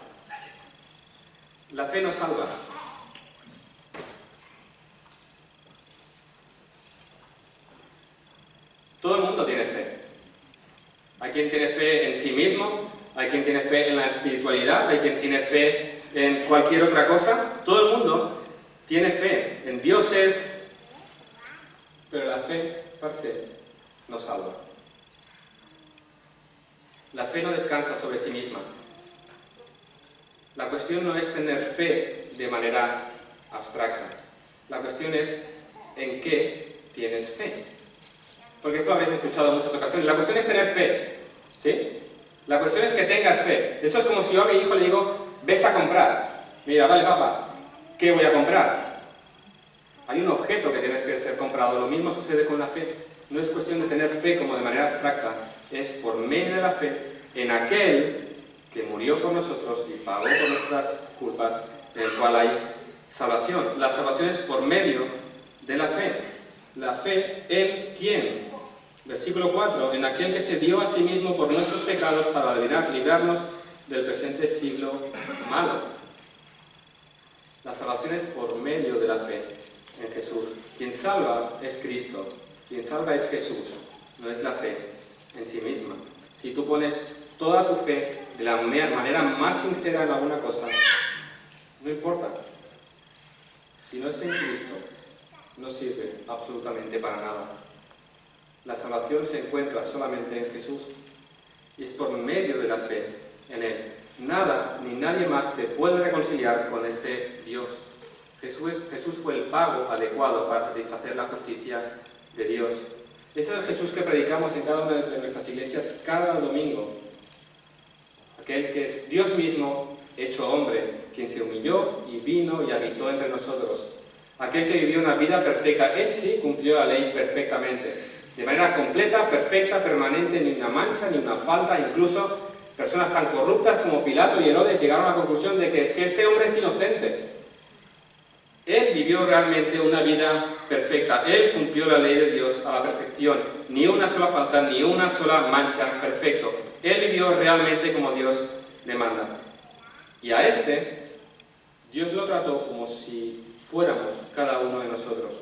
La fe no salva. Todo el mundo tiene fe. Hay quien tiene fe en sí mismo, hay quien tiene fe en la espiritualidad, hay quien tiene fe en cualquier otra cosa. Todo el mundo tiene fe en dioses, pero la fe per se no salva. La fe no descansa sobre sí misma. La cuestión no es tener fe de manera abstracta. La cuestión es en qué tienes fe. Porque esto lo habréis escuchado en muchas ocasiones. La cuestión es tener fe, ¿sí? La cuestión es que tengas fe. Eso es como si yo a mi hijo le digo, ves a comprar. Mira, vale papá, ¿qué voy a comprar? Hay un objeto que tiene que ser comprado. Lo mismo sucede con la fe. No es cuestión de tener fe como de manera abstracta. Es por medio de la fe en aquel que murió por nosotros y pagó por nuestras culpas, en el cual hay salvación. La salvación es por medio de la fe. La fe en ¿quién? Versículo 4, en aquel que se dio a sí mismo por nuestros pecados para librarnos del presente siglo malo. La salvación es por medio de la fe en Jesús. Quien salva es Cristo, quien salva es Jesús, no es la fe en sí misma. Si tú pones toda tu fe de la manera más sincera en alguna cosa, no importa. Si no es en Cristo, no sirve absolutamente para nada. La salvación se encuentra solamente en Jesús y es por medio de la fe en Él. Nada ni nadie más te puede reconciliar con este Dios. Jesús fue el pago adecuado para satisfacer la justicia de Dios. Ese es el Jesús que predicamos en cada una de nuestras iglesias cada domingo. Aquel que es Dios mismo, hecho hombre, quien se humilló y vino y habitó entre nosotros. Aquel que vivió una vida perfecta. Él sí cumplió la ley perfectamente. De manera completa, perfecta, permanente, ni una mancha, ni una falta. Incluso personas tan corruptas como Pilato y Herodes llegaron a la conclusión de que este hombre es inocente. Él vivió realmente una vida perfecta. Él cumplió la ley de Dios a la perfección. Ni una sola falta, ni una sola mancha, perfecto. Él vivió realmente como Dios le manda. Y a este, Dios lo trató como si fuéramos cada uno de nosotros.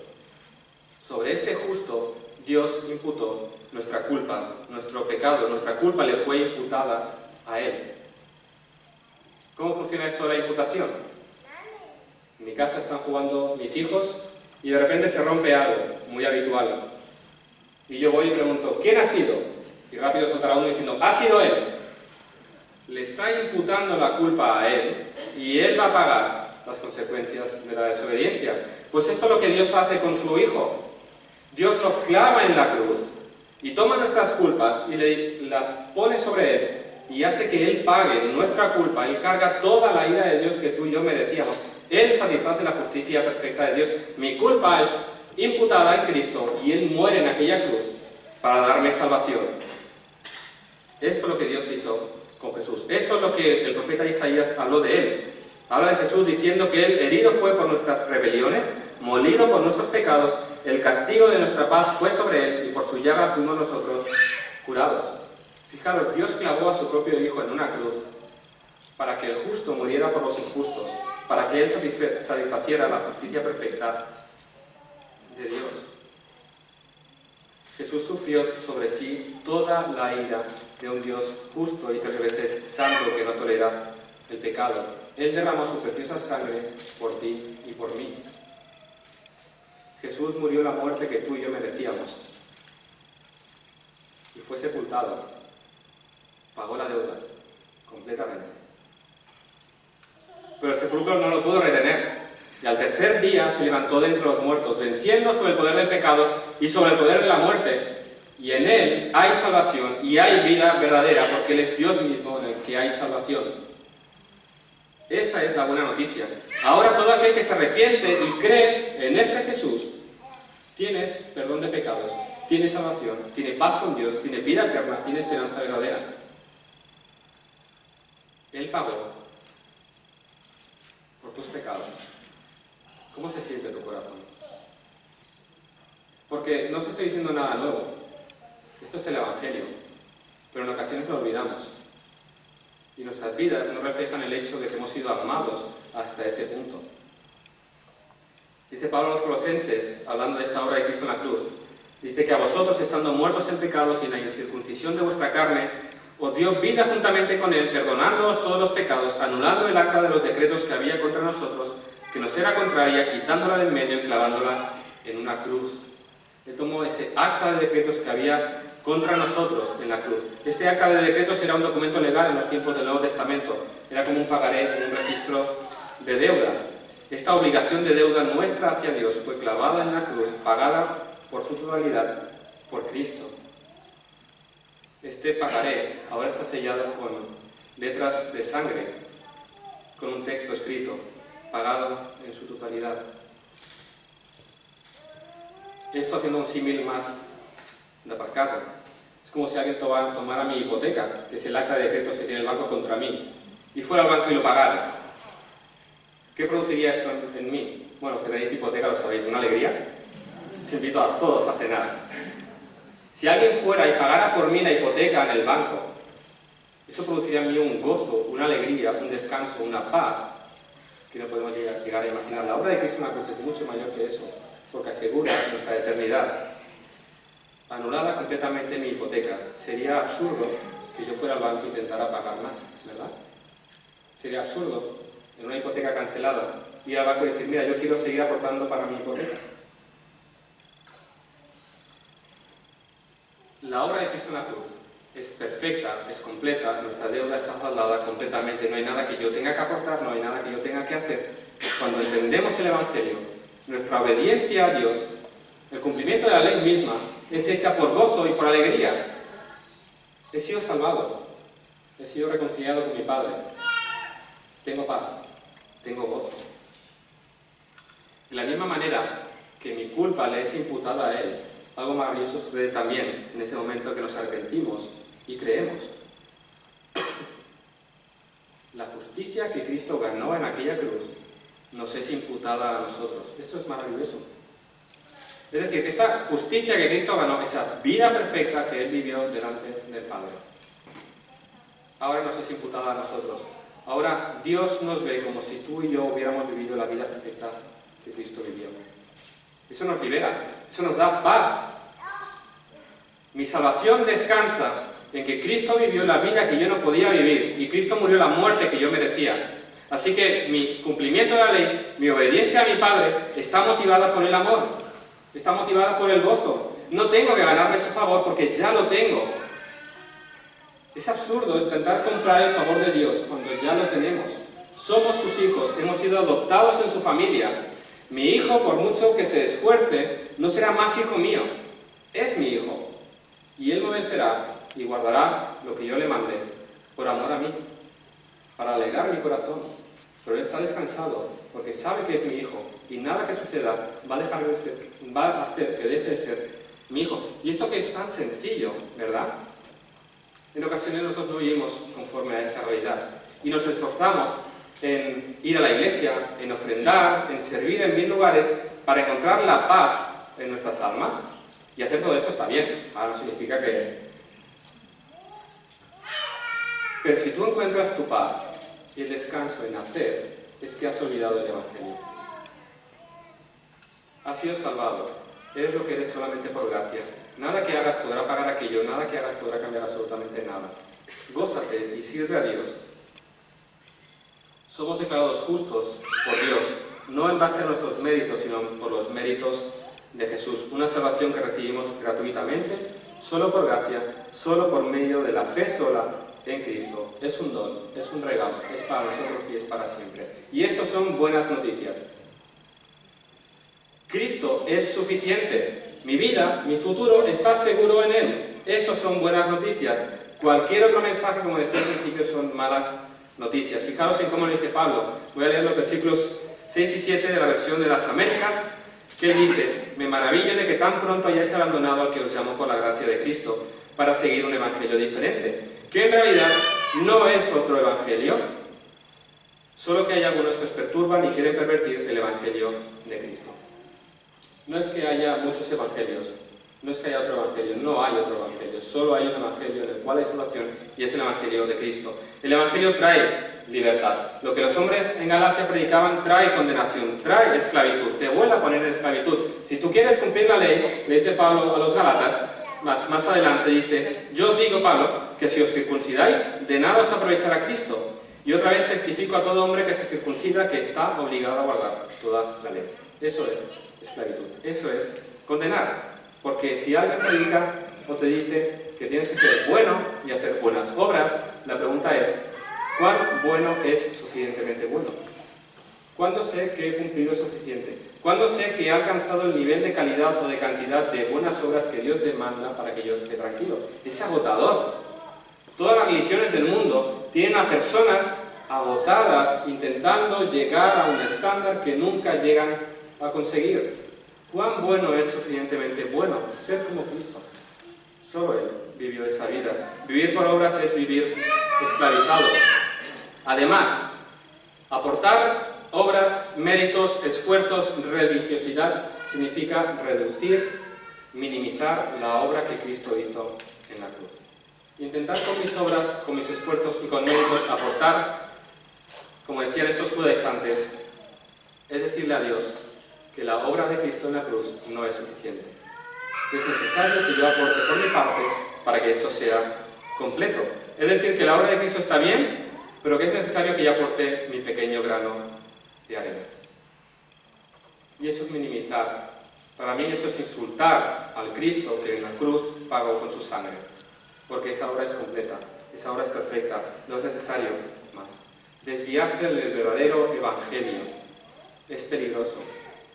Sobre este justo, Dios imputó nuestra culpa, nuestro pecado, nuestra culpa le fue imputada a Él. ¿Cómo funciona esto de la imputación? En mi casa están jugando mis hijos y de repente se rompe algo, muy habitual. Y yo voy y pregunto, ¿quién ha sido? Y rápido soltará uno diciendo, ha sido él. Le está imputando la culpa a él y él va a pagar las consecuencias de la desobediencia. Pues esto es lo que Dios hace con su Hijo. Dios lo clava en la cruz y toma nuestras culpas y las pone sobre él y hace que él pague nuestra culpa. Él carga toda la ira de Dios que tú y yo merecíamos. Él satisface la justicia perfecta de Dios. Mi culpa es imputada en Cristo y él muere en aquella cruz para darme salvación. Esto es lo que Dios hizo con Jesús. Esto es lo que el profeta Isaías habló de él. Habla de Jesús diciendo que él herido fue por nuestras rebeliones, molido por nuestros pecados, el castigo de nuestra paz fue sobre él y por su llaga fuimos nosotros curados. Fijaros, Dios clavó a su propio Hijo en una cruz para que el justo muriera por los injustos, para que él satisfaciera la justicia perfecta de Dios. Jesús sufrió sobre sí toda la ira de un Dios justo y 3 veces santo que no tolera el pecado. Él derramó su preciosa sangre por ti y por mí. Jesús murió la muerte que tú y yo merecíamos y fue sepultado. Pagó la deuda completamente. Pero el sepulcro no lo pudo retener y al tercer día se levantó de entre los muertos, venciendo sobre el poder del pecado y sobre el poder de la muerte. Y en él hay salvación y hay vida verdadera, porque él es Dios mismo en el que hay salvación. Esta es la buena noticia. Ahora todo aquel que se arrepiente y cree en este Jesús tiene perdón de pecados, tiene salvación, tiene paz con Dios, tiene vida eterna, tiene esperanza verdadera. Él pagó por tus pecados. ¿Cómo se siente tu corazón? Porque no os estoy diciendo nada nuevo. Esto es el Evangelio, pero en ocasiones lo olvidamos. Y nuestras vidas no reflejan el hecho de que hemos sido amados hasta ese punto. Dice Pablo a los Colosenses, hablando de esta obra de Cristo en la cruz, dice que a vosotros, estando muertos en pecados y en la incircuncisión de vuestra carne, os dio vida juntamente con él, perdonándoos todos los pecados, anulando el acta de los decretos que había contra nosotros, que nos era contraria, quitándola del medio y clavándola en una cruz. Él tomó ese acta de decretos que había contra nosotros en la cruz. Este acta de decretos era un documento legal en los tiempos del Nuevo Testamento. Era como un pagaré en un registro de deuda. Esta obligación de deuda nuestra hacia Dios fue clavada en la cruz, pagada por su totalidad por Cristo. Este pagaré ahora está sellado con letras de sangre, con un texto escrito, pagado en su totalidad. Esto haciendo un símil más de caso. Es como si alguien tomara mi hipoteca, que es el acta de decretos que tiene el banco contra mí, y fuera al banco y lo pagara. ¿Qué produciría esto en mí? Bueno, que tenéis hipoteca lo sabéis, una alegría. Os invito a todos a cenar. Si alguien fuera y pagara por mí la hipoteca en el banco, eso produciría en mí un gozo, una alegría, un descanso, una paz que no podemos llegar a imaginar. La obra de Cristo en la cruz es mucho mayor que eso, porque asegura nuestra eternidad. Anulada completamente mi hipoteca. Sería absurdo que yo fuera al banco e intentara pagar más, ¿verdad? Sería absurdo, en una hipoteca cancelada, ir al banco y decir, mira, yo quiero seguir aportando para mi hipoteca. La obra de Cristo en la cruz es perfecta, es completa, nuestra deuda está saldada completamente, no hay nada que yo tenga que aportar, no hay nada que yo tenga que hacer. Cuando entendemos el Evangelio, nuestra obediencia a Dios, el cumplimiento de la ley misma, es hecha por gozo y por alegría. He sido salvado, he sido reconciliado con mi Padre, tengo paz, tengo gozo. De la misma manera que mi culpa le es imputada a Él, algo maravilloso sucede también en ese momento que nos arrepentimos y creemos. La justicia que Cristo ganó en aquella cruz nos es imputada a nosotros. Esto es maravilloso. Es decir, esa justicia que Cristo ganó, esa vida perfecta que Él vivió delante del Padre, ahora nos es imputada a nosotros. Ahora Dios nos ve como si tú y yo hubiéramos vivido la vida perfecta que Cristo vivió. Eso nos libera, eso nos da paz. Mi salvación descansa en que Cristo vivió la vida que yo no podía vivir y Cristo murió la muerte que yo merecía. Así que mi cumplimiento de la ley, mi obediencia a mi Padre, está motivada por el amor, está motivada por el gozo. No tengo que ganarme su favor porque ya lo tengo. Es absurdo intentar comprar el favor de Dios cuando ya lo tenemos. Somos sus hijos, hemos sido adoptados en su familia. Mi hijo, por mucho que se esfuerce, no será más hijo mío. Es mi hijo. Y él me obedecerá y guardará lo que yo le mandé por amor a mí, para alegrar mi corazón. Pero él está descansado porque sabe que es mi hijo y nada que suceda va a hacer que deje de ser mi hijo. Y esto que es tan sencillo, ¿verdad? En ocasiones nosotros no vivimos conforme a esta realidad y nos esforzamos en ir a la iglesia, en ofrendar, en servir en 1000 lugares para encontrar la paz en nuestras almas. Y hacer todo eso está bien, ahora no significa que... Pero si tú encuentras tu paz y el descanso en hacer, es que has olvidado el Evangelio. Has sido salvado, eres lo que eres solamente por gracia. Nada que hagas podrá pagar aquello, nada que hagas podrá cambiar absolutamente nada. Gózate y sirve a Dios. Somos declarados justos por Dios, no en base a nuestros méritos, sino por los méritos de Jesús. Una salvación que recibimos gratuitamente, solo por gracia, solo por medio de la fe sola en Cristo. Es un don, es un regalo, es para nosotros y es para siempre. Y esto son buenas noticias. Cristo es suficiente. Mi vida, mi futuro está seguro en Él. Estos son buenas noticias. Cualquier otro mensaje, como decía al principio, son malas noticias. Fijaros en cómo lo dice Pablo. Voy a leer los versículos 6 y 7 de la versión de las Américas, que dice: me maravillo de que tan pronto hayáis abandonado al que os llamó por la gracia de Cristo para seguir un evangelio diferente, que en realidad no es otro evangelio, solo que hay algunos que os perturban y quieren pervertir el evangelio de Cristo. No es que haya muchos evangelios, no es que haya otro evangelio, no hay otro evangelio, solo hay un evangelio en el cual hay salvación y es el evangelio de Cristo. El evangelio trae libertad. Lo que los hombres en Galacia predicaban trae condenación, trae esclavitud, te vuelve a poner en esclavitud. Si tú quieres cumplir la ley, le dice Pablo a los Gálatas, más adelante dice: yo os digo, Pablo, que si os circuncidáis, de nada os aprovechará Cristo. Y otra vez testifico a todo hombre que se circuncida que está obligado a guardar toda la ley. Eso es esclavitud, eso es condenar. Porque si alguien predica o te dice que tienes que ser bueno y hacer buenas obras, la pregunta es: ¿cuán bueno es suficientemente bueno? ¿Cuándo sé que he cumplido suficiente? ¿Cuándo sé que he alcanzado el nivel de calidad o de cantidad de buenas obras que Dios demanda para que yo esté tranquilo? Es agotador. Todas las religiones del mundo tienen a personas agotadas intentando llegar a un estándar que nunca llegan a conseguir. ¿Cuán bueno es suficientemente bueno? Ser como Cristo. Solo Él vivió esa vida. Vivir por obras es vivir esclavizado. Además, aportar obras, méritos, esfuerzos, religiosidad significa reducir, minimizar la obra que Cristo hizo en la cruz. Intentar con mis obras, con mis esfuerzos y con méritos aportar, como decían estos judaizantes, es decirle a Dios que la obra de Cristo en la cruz no es suficiente. Que es necesario que yo aporte por mi parte para que esto sea completo. Es decir, que la obra de Cristo está bien, pero que es necesario que yo aporte mi pequeño grano de arena. Y eso es minimizar. Para mí eso es insultar al Cristo que en la cruz pagó con su sangre. Porque esa obra es completa, esa obra es perfecta, no es necesario más. Desviarse del verdadero evangelio es peligroso.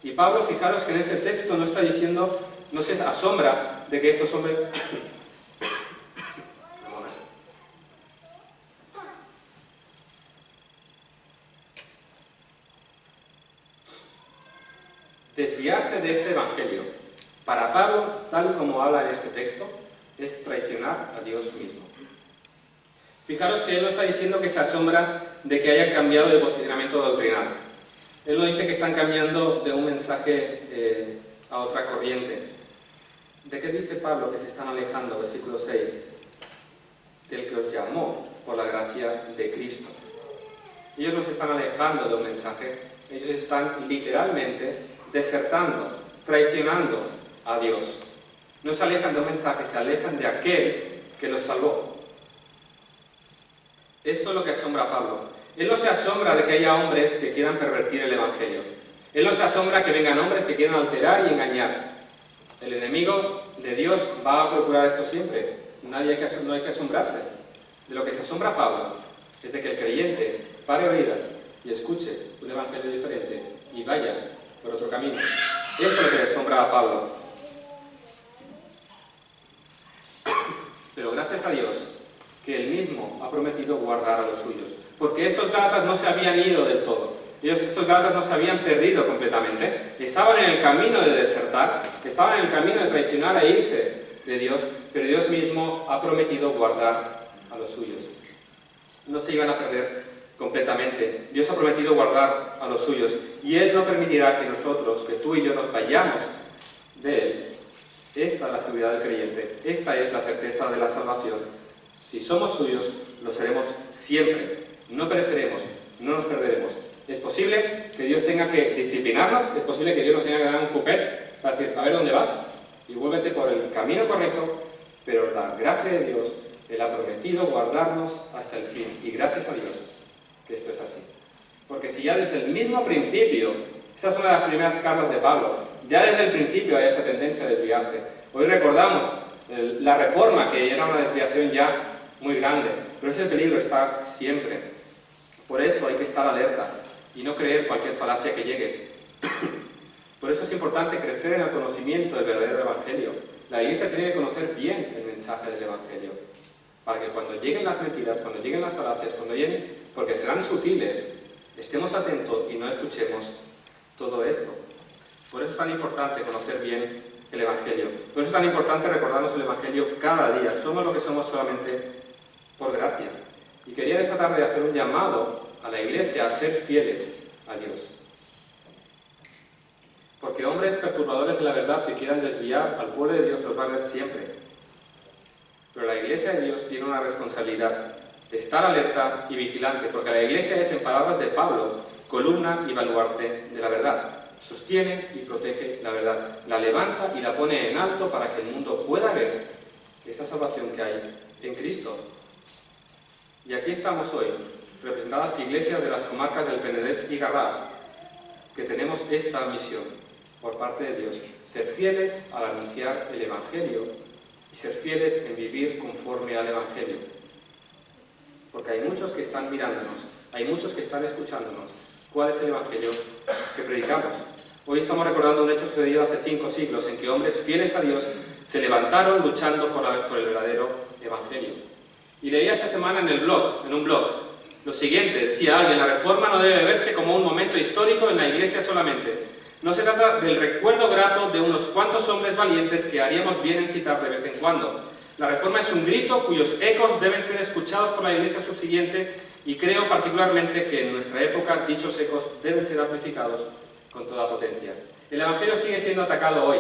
Y Pablo, fijaros que en este texto no está diciendo, no se asombra de que estos hombres... Desviarse de este evangelio, para Pablo, tal y como habla en este texto, es traicionar a Dios mismo. Fijaros que él no está diciendo que se asombra de que hayan cambiado de posicionamiento doctrinal. Él no dice que están cambiando de un mensaje a otra corriente. ¿De qué dice Pablo que se están alejando? Versículo 6. Del que os llamó por la gracia de Cristo. Ellos no se están alejando de un mensaje, ellos están literalmente desertando, traicionando a Dios. No se alejan de un mensaje, se alejan de aquel que los salvó. Esto es lo que asombra a Pablo. Él no se asombra de que haya hombres que quieran pervertir el Evangelio. Él no se asombra que vengan hombres que quieran alterar y engañar. El enemigo de Dios va a procurar esto siempre. No hay que asombrarse. De lo que se asombra Pablo es de que el creyente pare oída y escuche un evangelio diferente y vaya por otro camino. Eso es lo que le asombra a Pablo. Pero gracias a Dios que Él mismo ha prometido guardar a los suyos. Porque estos gálatas no se habían ido del todo. Estos gálatas no se habían perdido completamente. Estaban en el camino de desertar, estaban en el camino de traicionar e irse de Dios, pero Dios mismo ha prometido guardar a los suyos. No se iban a perder completamente. Dios ha prometido guardar a los suyos y Él no permitirá que nosotros, que tú y yo nos vayamos de Él. Esta es la seguridad del creyente, esta es la certeza de la salvación. Si somos suyos, lo seremos siempre. No pereceremos, no nos perderemos. Es posible que Dios tenga que disciplinarnos, es posible que Dios nos tenga que dar un cupet para decir, a ver dónde vas, y vuélvete por el camino correcto, pero la gracia de Dios, Él ha prometido guardarnos hasta el fin, y gracias a Dios que esto es así. Porque si ya desde el mismo principio, esta es una de las primeras cartas de Pablo, ya desde el principio hay esa tendencia a desviarse. Hoy recordamos la Reforma, que era una desviación ya muy grande, pero ese peligro está siempre. Por eso hay que estar alerta y no creer cualquier falacia que llegue. Por eso es importante crecer en el conocimiento del verdadero Evangelio. La Iglesia tiene que conocer bien el mensaje del Evangelio, para que cuando lleguen las mentiras, cuando lleguen las falacias, cuando lleguen, porque serán sutiles, estemos atentos y no escuchemos todo esto. Por eso es tan importante conocer bien el Evangelio. Por eso es tan importante recordarnos el Evangelio cada día. Somos lo que somos solamente por gracia. Y quería esta tarde hacer un llamado a la Iglesia a ser fieles a Dios. Porque hombres perturbadores de la verdad que quieran desviar al pueblo de Dios los va a haber siempre. Pero la Iglesia de Dios tiene una responsabilidad de estar alerta y vigilante, porque la Iglesia es, en palabras de Pablo, columna y baluarte de la verdad. Sostiene y protege la verdad, la levanta y la pone en alto para que el mundo pueda ver esa salvación que hay en Cristo. Y aquí estamos hoy, representadas iglesias de las comarcas del Penedés y Garraf, que tenemos esta misión por parte de Dios, ser fieles al anunciar el Evangelio y ser fieles en vivir conforme al Evangelio. Porque hay muchos que están mirándonos, hay muchos que están escuchándonos. ¿Cuál es el Evangelio que predicamos? Hoy estamos recordando un hecho sucedido hace 5 siglos en que hombres fieles a Dios se levantaron luchando por el verdadero Evangelio. Y leía esta semana en un blog, lo siguiente, decía alguien: la Reforma no debe verse como un momento histórico en la Iglesia solamente. No se trata del recuerdo grato de unos cuantos hombres valientes que haríamos bien en citar de vez en cuando. La Reforma es un grito cuyos ecos deben ser escuchados por la Iglesia subsiguiente, y creo particularmente que en nuestra época dichos ecos deben ser amplificados con toda potencia. El Evangelio sigue siendo atacado hoy.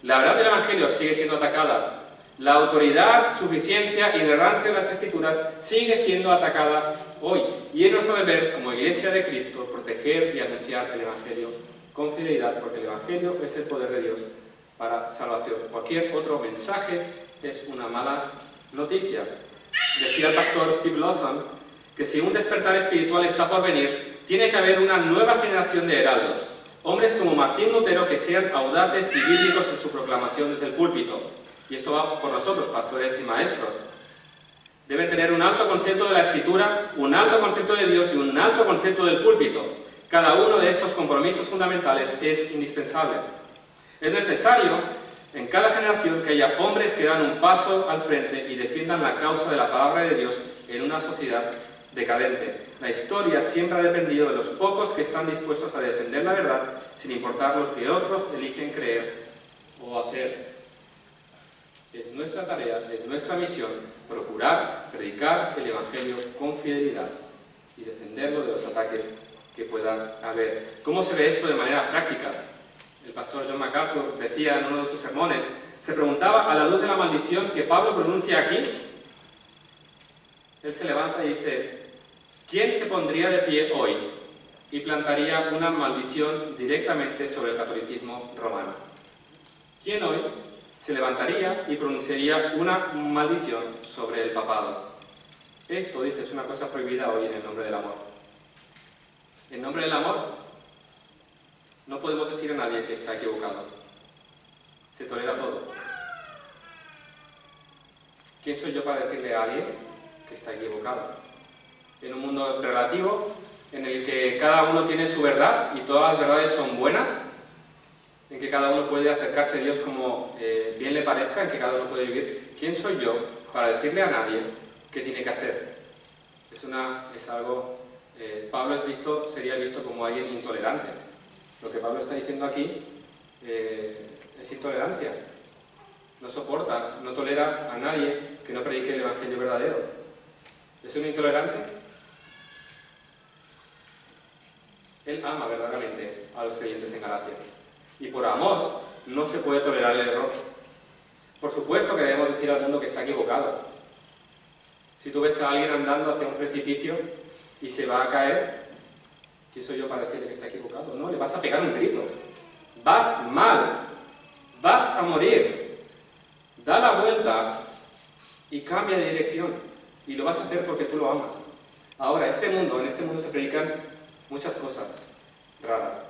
La verdad del Evangelio sigue siendo atacada. La autoridad, suficiencia y inerrancia de las Escrituras sigue siendo atacada hoy. Y es nuestro deber, como Iglesia de Cristo, proteger y anunciar el Evangelio con fidelidad, porque el Evangelio es el poder de Dios para salvación. Cualquier otro mensaje es una mala noticia. Decía el pastor Steve Lawson que si un despertar espiritual está por venir, tiene que haber una nueva generación de heraldos, hombres como Martín Lutero que sean audaces y bíblicos en su proclamación desde el púlpito. Y esto va por nosotros, pastores y maestros. Deben tener un alto concepto de la Escritura, un alto concepto de Dios y un alto concepto del púlpito. Cada uno de estos compromisos fundamentales es indispensable. Es necesario en cada generación que haya hombres que dan un paso al frente y defiendan la causa de la palabra de Dios en una sociedad decadente. La historia siempre ha dependido de los pocos que están dispuestos a defender la verdad, sin importar lo que otros eligen creer o hacer. Es nuestra tarea, es nuestra misión, procurar predicar el Evangelio con fidelidad y defenderlo de los ataques que puedan haber. ¿Cómo se ve esto de manera práctica? El pastor John MacArthur decía en uno de sus sermones, se preguntaba, a la luz de la maldición que Pablo pronuncia aquí, él se levanta y dice: ¿quién se pondría de pie hoy y plantaría una maldición directamente sobre el catolicismo romano? ¿Quién hoy se levantaría y pronunciaría una maldición sobre el papado? Esto, dice, es una cosa prohibida hoy en el nombre del amor. En nombre del amor, no podemos decir a nadie que está equivocado. Se tolera todo. ¿Quién soy yo para decirle a alguien que está equivocado? En un mundo relativo, en el que cada uno tiene su verdad y todas las verdades son buenas, en que cada uno puede acercarse a Dios como bien le parezca, en que cada uno puede vivir. ¿Quién soy yo para decirle a nadie qué tiene que hacer? Es algo... Pablo sería visto como alguien intolerante. Lo que Pablo está diciendo aquí es intolerancia. No soporta, no tolera a nadie que no predique el evangelio verdadero. ¿Es un intolerante? Él ama verdaderamente a los creyentes en Galacia. Y por amor no se puede tolerar el error. Por supuesto que debemos decir al mundo que está equivocado. Si tú ves a alguien andando hacia un precipicio y se va a caer, ¿quién soy yo para decirle que está equivocado? No, le vas a pegar un grito. Vas mal, vas a morir. Da la vuelta y cambia de dirección. Y lo vas a hacer porque tú lo amas. Ahora, en este mundo se predican muchas cosas raras.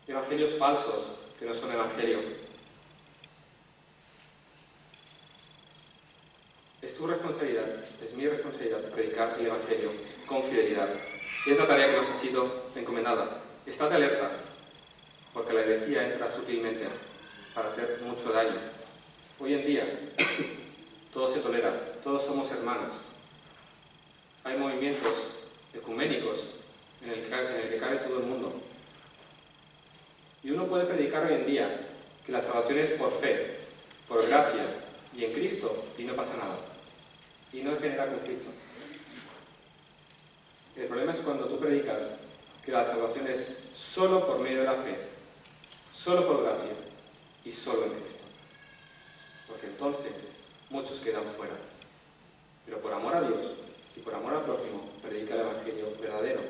Evangelios falsos que no son evangelio. Es tu responsabilidad, es mi responsabilidad predicar el evangelio con fidelidad. Y es la tarea que nos ha sido encomendada. Estad alerta, porque la herejía entra sutilmente para hacer mucho daño. Hoy en día, todo se tolera, todos somos hermanos. Hay movimientos ecuménicos en el que cabe todo el mundo. Y uno puede predicar hoy en día que la salvación es por fe, por gracia y en Cristo, y no pasa nada. Y no genera conflicto. El problema es cuando tú predicas que la salvación es solo por medio de la fe, solo por gracia y solo en Cristo. Porque entonces muchos quedan fuera. Pero por amor a Dios y por amor al prójimo, predica el evangelio verdadero.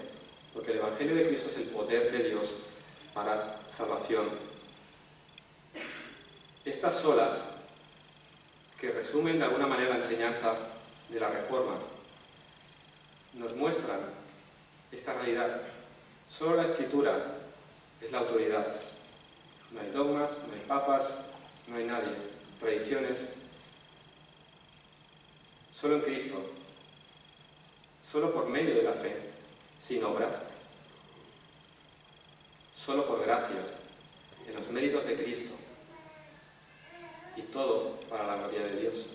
Porque el evangelio de Cristo es el poder de Dios para salvación. Estas solas, que resumen de alguna manera la enseñanza de la Reforma, nos muestran esta realidad. Solo la Escritura es la autoridad. No hay dogmas, no hay papas, no hay nadie, tradiciones. Solo en Cristo, solo por medio de la fe, sin obras, solo por gracia, en los méritos de Cristo, y todo para la gloria de Dios.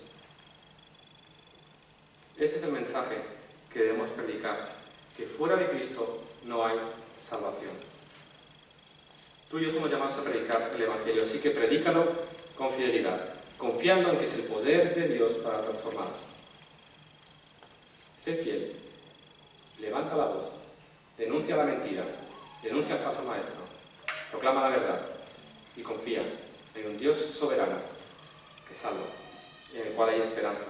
Ese es el mensaje que debemos predicar, que fuera de Cristo no hay salvación. Tú y yo somos llamados a predicar el Evangelio, así que predícalo con fidelidad, confiando en que es el poder de Dios para transformar. Sé fiel, levanta la voz, denuncia la mentira, denuncia al falso maestro, proclama la verdad y confía en un Dios soberano que salva y en el cual hay esperanza.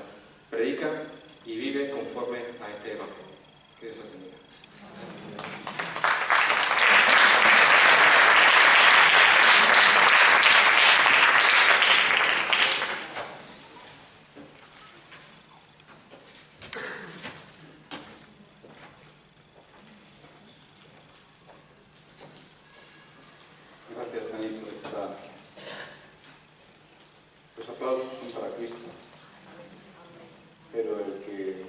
Predica y vive conforme a este Evangelio. Que Dios os bendiga. Gracias, Janito. Los aplausos son para Cristo, pero el que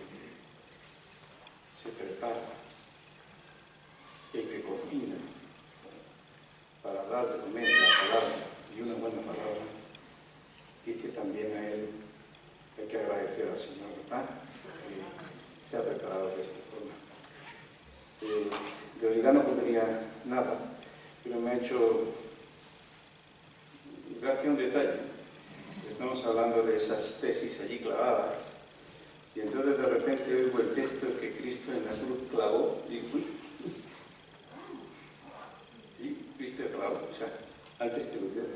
se prepara, el que cocina para dar de comer la palabra y una buena palabra, dice también a él, hay que agradecer al Señor, ¿verdad? Que se ha preparado de esta forma. De realidad no contenía nada, pero me ha hecho gracia un detalle. Estamos hablando de esas tesis allí clavadas, y entonces de repente oigo el texto que Cristo en la cruz clavó, y uy, y Cristo clavó, o sea, antes que Lutero.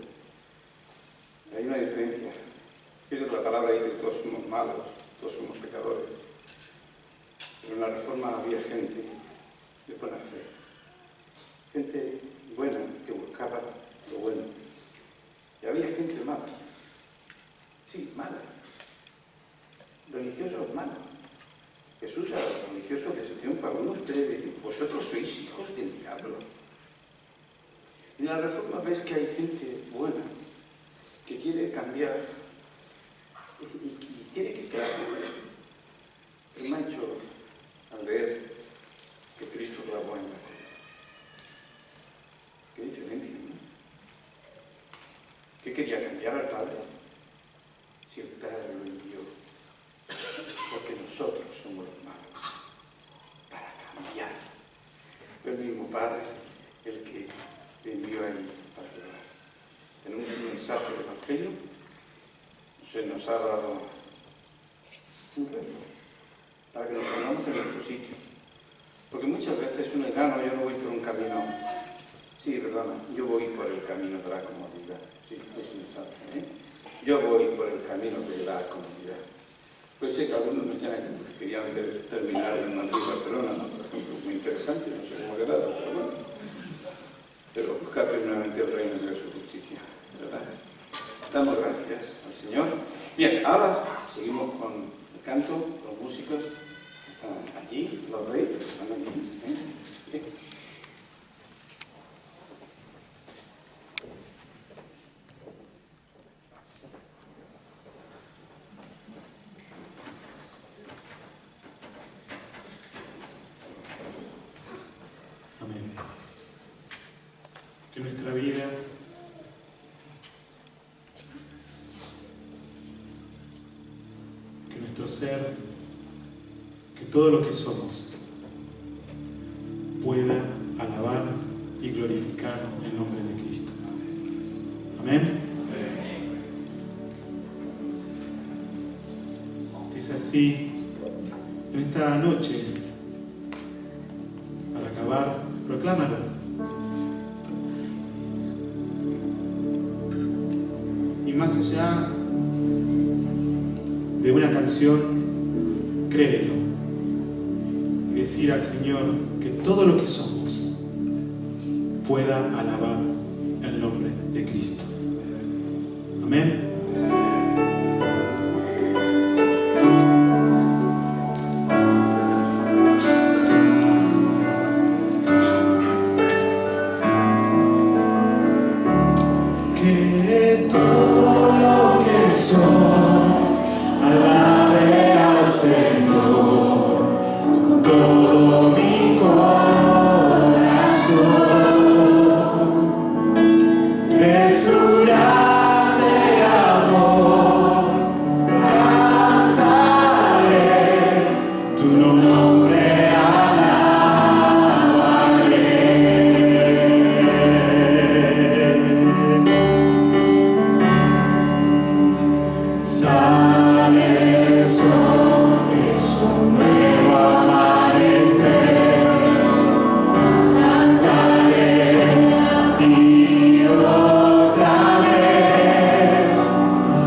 Hay una diferencia. Creo que la palabra dice que todos somos malos, todos somos pecadores, pero en la Reforma había gente de buena fe, gente buena que buscaba lo bueno, y había gente mala. Sí, mala. Religiosos malos, que Jesús a los religiosos de su tiempo, algunos de ustedes dicen, vosotros sois hijos del diablo. Y en la Reforma ves que hay gente buena que quiere cambiar y tiene que quedar. El mancho, al ver que Cristo clavó en la cruz, qué diferencia, ¿no? ¿Qué quería cambiar al Padre? Si el Padre lo envió, porque nosotros somos los malos, para cambiar. El mismo Padre, el que le envió ahí para ayudar. Tenemos un mensaje del Evangelio, se nos ha dado un reto para que nos pongamos en nuestro sitio. Porque muchas veces uno dirá, no, yo no voy por un camino. Sí, perdona, yo voy por el camino de la comodidad. Sí, es sensato, ¿eh? Yo voy por el camino de la comodidad. Pues sé que algunos no están aquí porque querían terminar en Madrid-Barcelona, ¿no? Por ejemplo, muy interesante, no sé cómo ha quedado, pero bueno. Pero buscar primeramente el reino de su justicia, ¿verdad? Damos gracias al Señor. Bien, ahora seguimos con el canto, los músicos están allí, los reyes están allí. Bien. Amén. Que nuestra vida que nuestro ser, que todo lo que somos pueda alabar y glorificar el nombre de Cristo. Amén. Si es así, en esta noche, al acabar, proclámalo. Y más allá de una canción, créelo. Y decir al Señor que todo lo que somos pueda alabar el nombre de Cristo. Amén. Que todo lo que soy alabe al Señor con todo mi corazón. De tu grande amor cantaré, tu nombre sale el sol, es un nuevo amanecer. Cantaré a ti otra vez,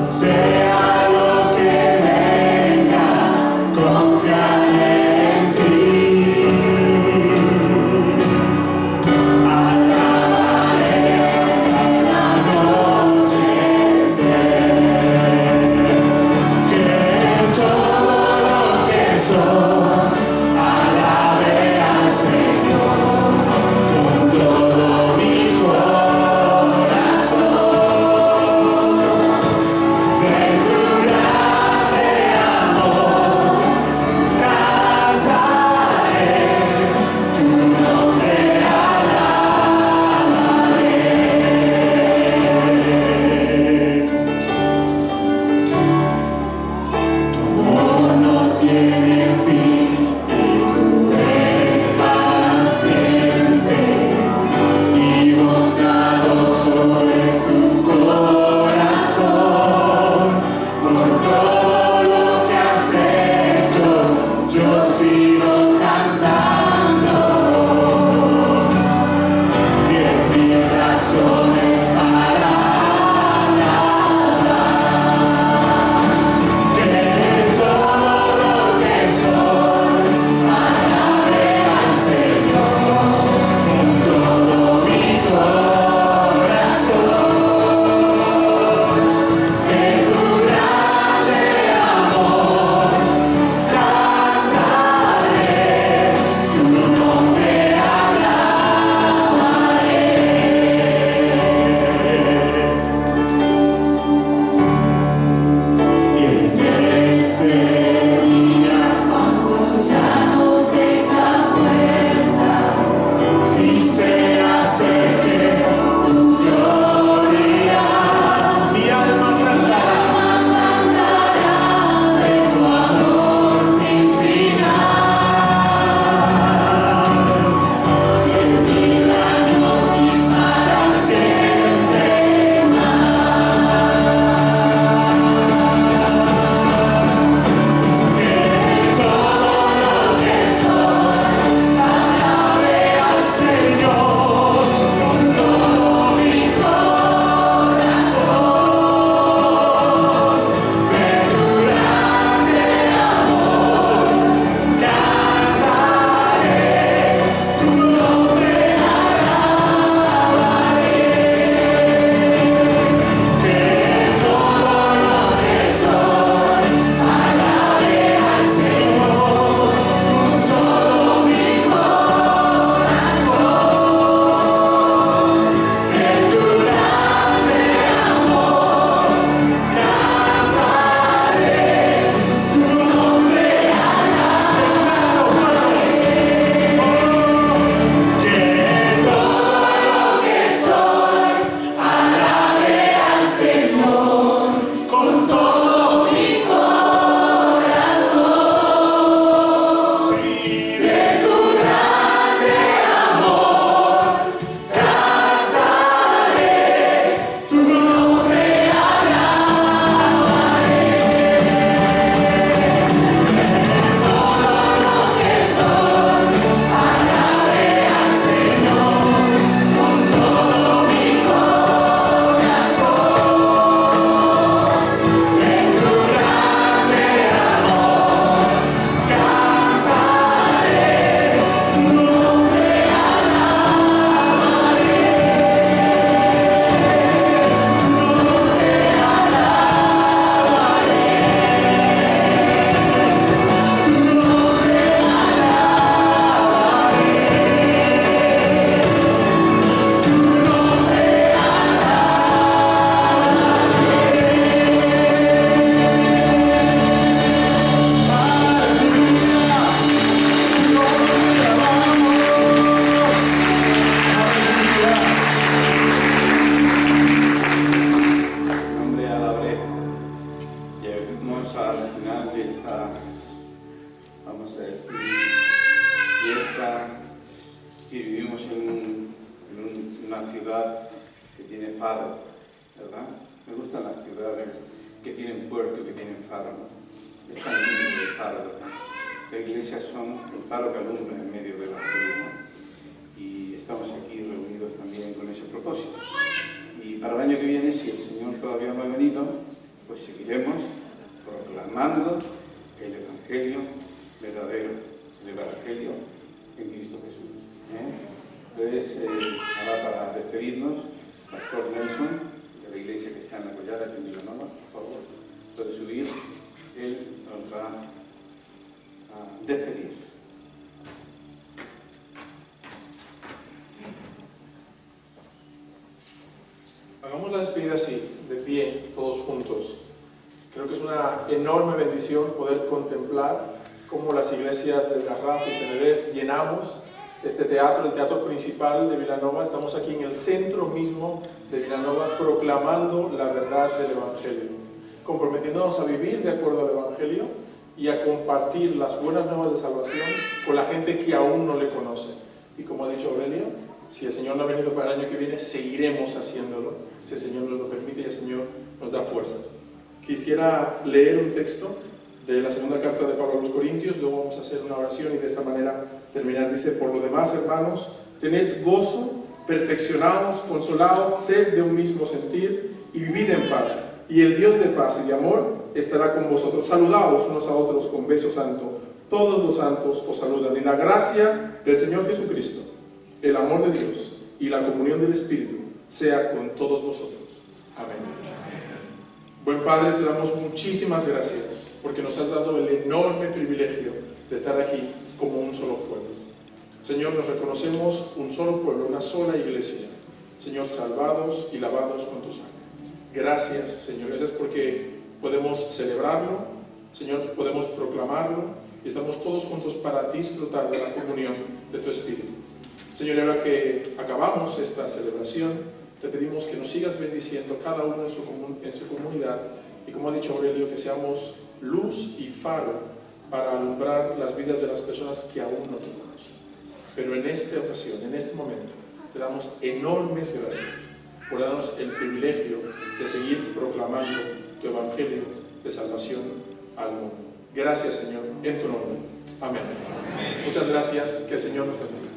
sea lo que venga, confiaré en ti. Alabaré hasta la noche. Que llegamos al final de esta, vamos a decir, fiesta. Sí, vivimos en una ciudad que tiene faro, ¿verdad? Me gustan las ciudades que tienen puerto, que tienen faro, ¿no? Es tan lindo el faro, ¿verdad? Las iglesias son el faro que alumbra en medio de la oscuridad. Y estamos aquí reunidos también con ese propósito. Y para el año que viene, si el Señor todavía no ha venido, pues seguiremos proclamando el Evangelio verdadero, el Evangelio en Cristo Jesús. Entonces, ahora para despedirnos, Pastor Nelson, de la iglesia que está en la Collada, en Vilanova, por favor, puede subir, él nos va a despedir. Hagamos la despedida así, de pie, todos juntos. Creo que es una enorme bendición poder contemplar cómo las iglesias del Garraf y Penedès llenamos este teatro, el teatro principal de Vilanova. Estamos aquí en el centro mismo de Vilanova proclamando la verdad del Evangelio, comprometiéndonos a vivir de acuerdo al Evangelio y a compartir las buenas nuevas de salvación con la gente que aún no le conoce. Y como ha dicho Aurelio, si el Señor no ha venido para el año que viene, seguiremos haciéndolo, si el Señor nos lo permite y el Señor nos da fuerzas. Quisiera leer un texto de la segunda carta de Pablo a los Corintios, luego vamos a hacer una oración y de esta manera terminar. Dice: por lo demás, hermanos, tened gozo, perfeccionaos, consolaos, sed de un mismo sentir y vivid en paz. Y el Dios de paz y de amor estará con vosotros. Saludaos unos a otros con beso santo. Todos los santos os saludan. Y la gracia del Señor Jesucristo, el amor de Dios y la comunión del Espíritu sea con todos vosotros. Amén. Buen Padre, te damos muchísimas gracias porque nos has dado el enorme privilegio de estar aquí como un solo pueblo. Señor, nos reconocemos un solo pueblo, una sola iglesia. Señor, salvados y lavados con tu sangre. Gracias, Señor. Gracias porque podemos celebrarlo, Señor, podemos proclamarlo y estamos todos juntos para disfrutar de la comunión de tu Espíritu. Señor, y ahora que acabamos esta celebración, te pedimos que nos sigas bendiciendo cada uno en su comunidad y, como ha dicho Aurelio, que seamos luz y faro para alumbrar las vidas de las personas que aún no te conocen. Pero en esta ocasión, en este momento, te damos enormes gracias por darnos el privilegio de seguir proclamando tu Evangelio de salvación al mundo. Gracias, Señor, en tu nombre. Amén. Muchas gracias. Que el Señor nos bendiga.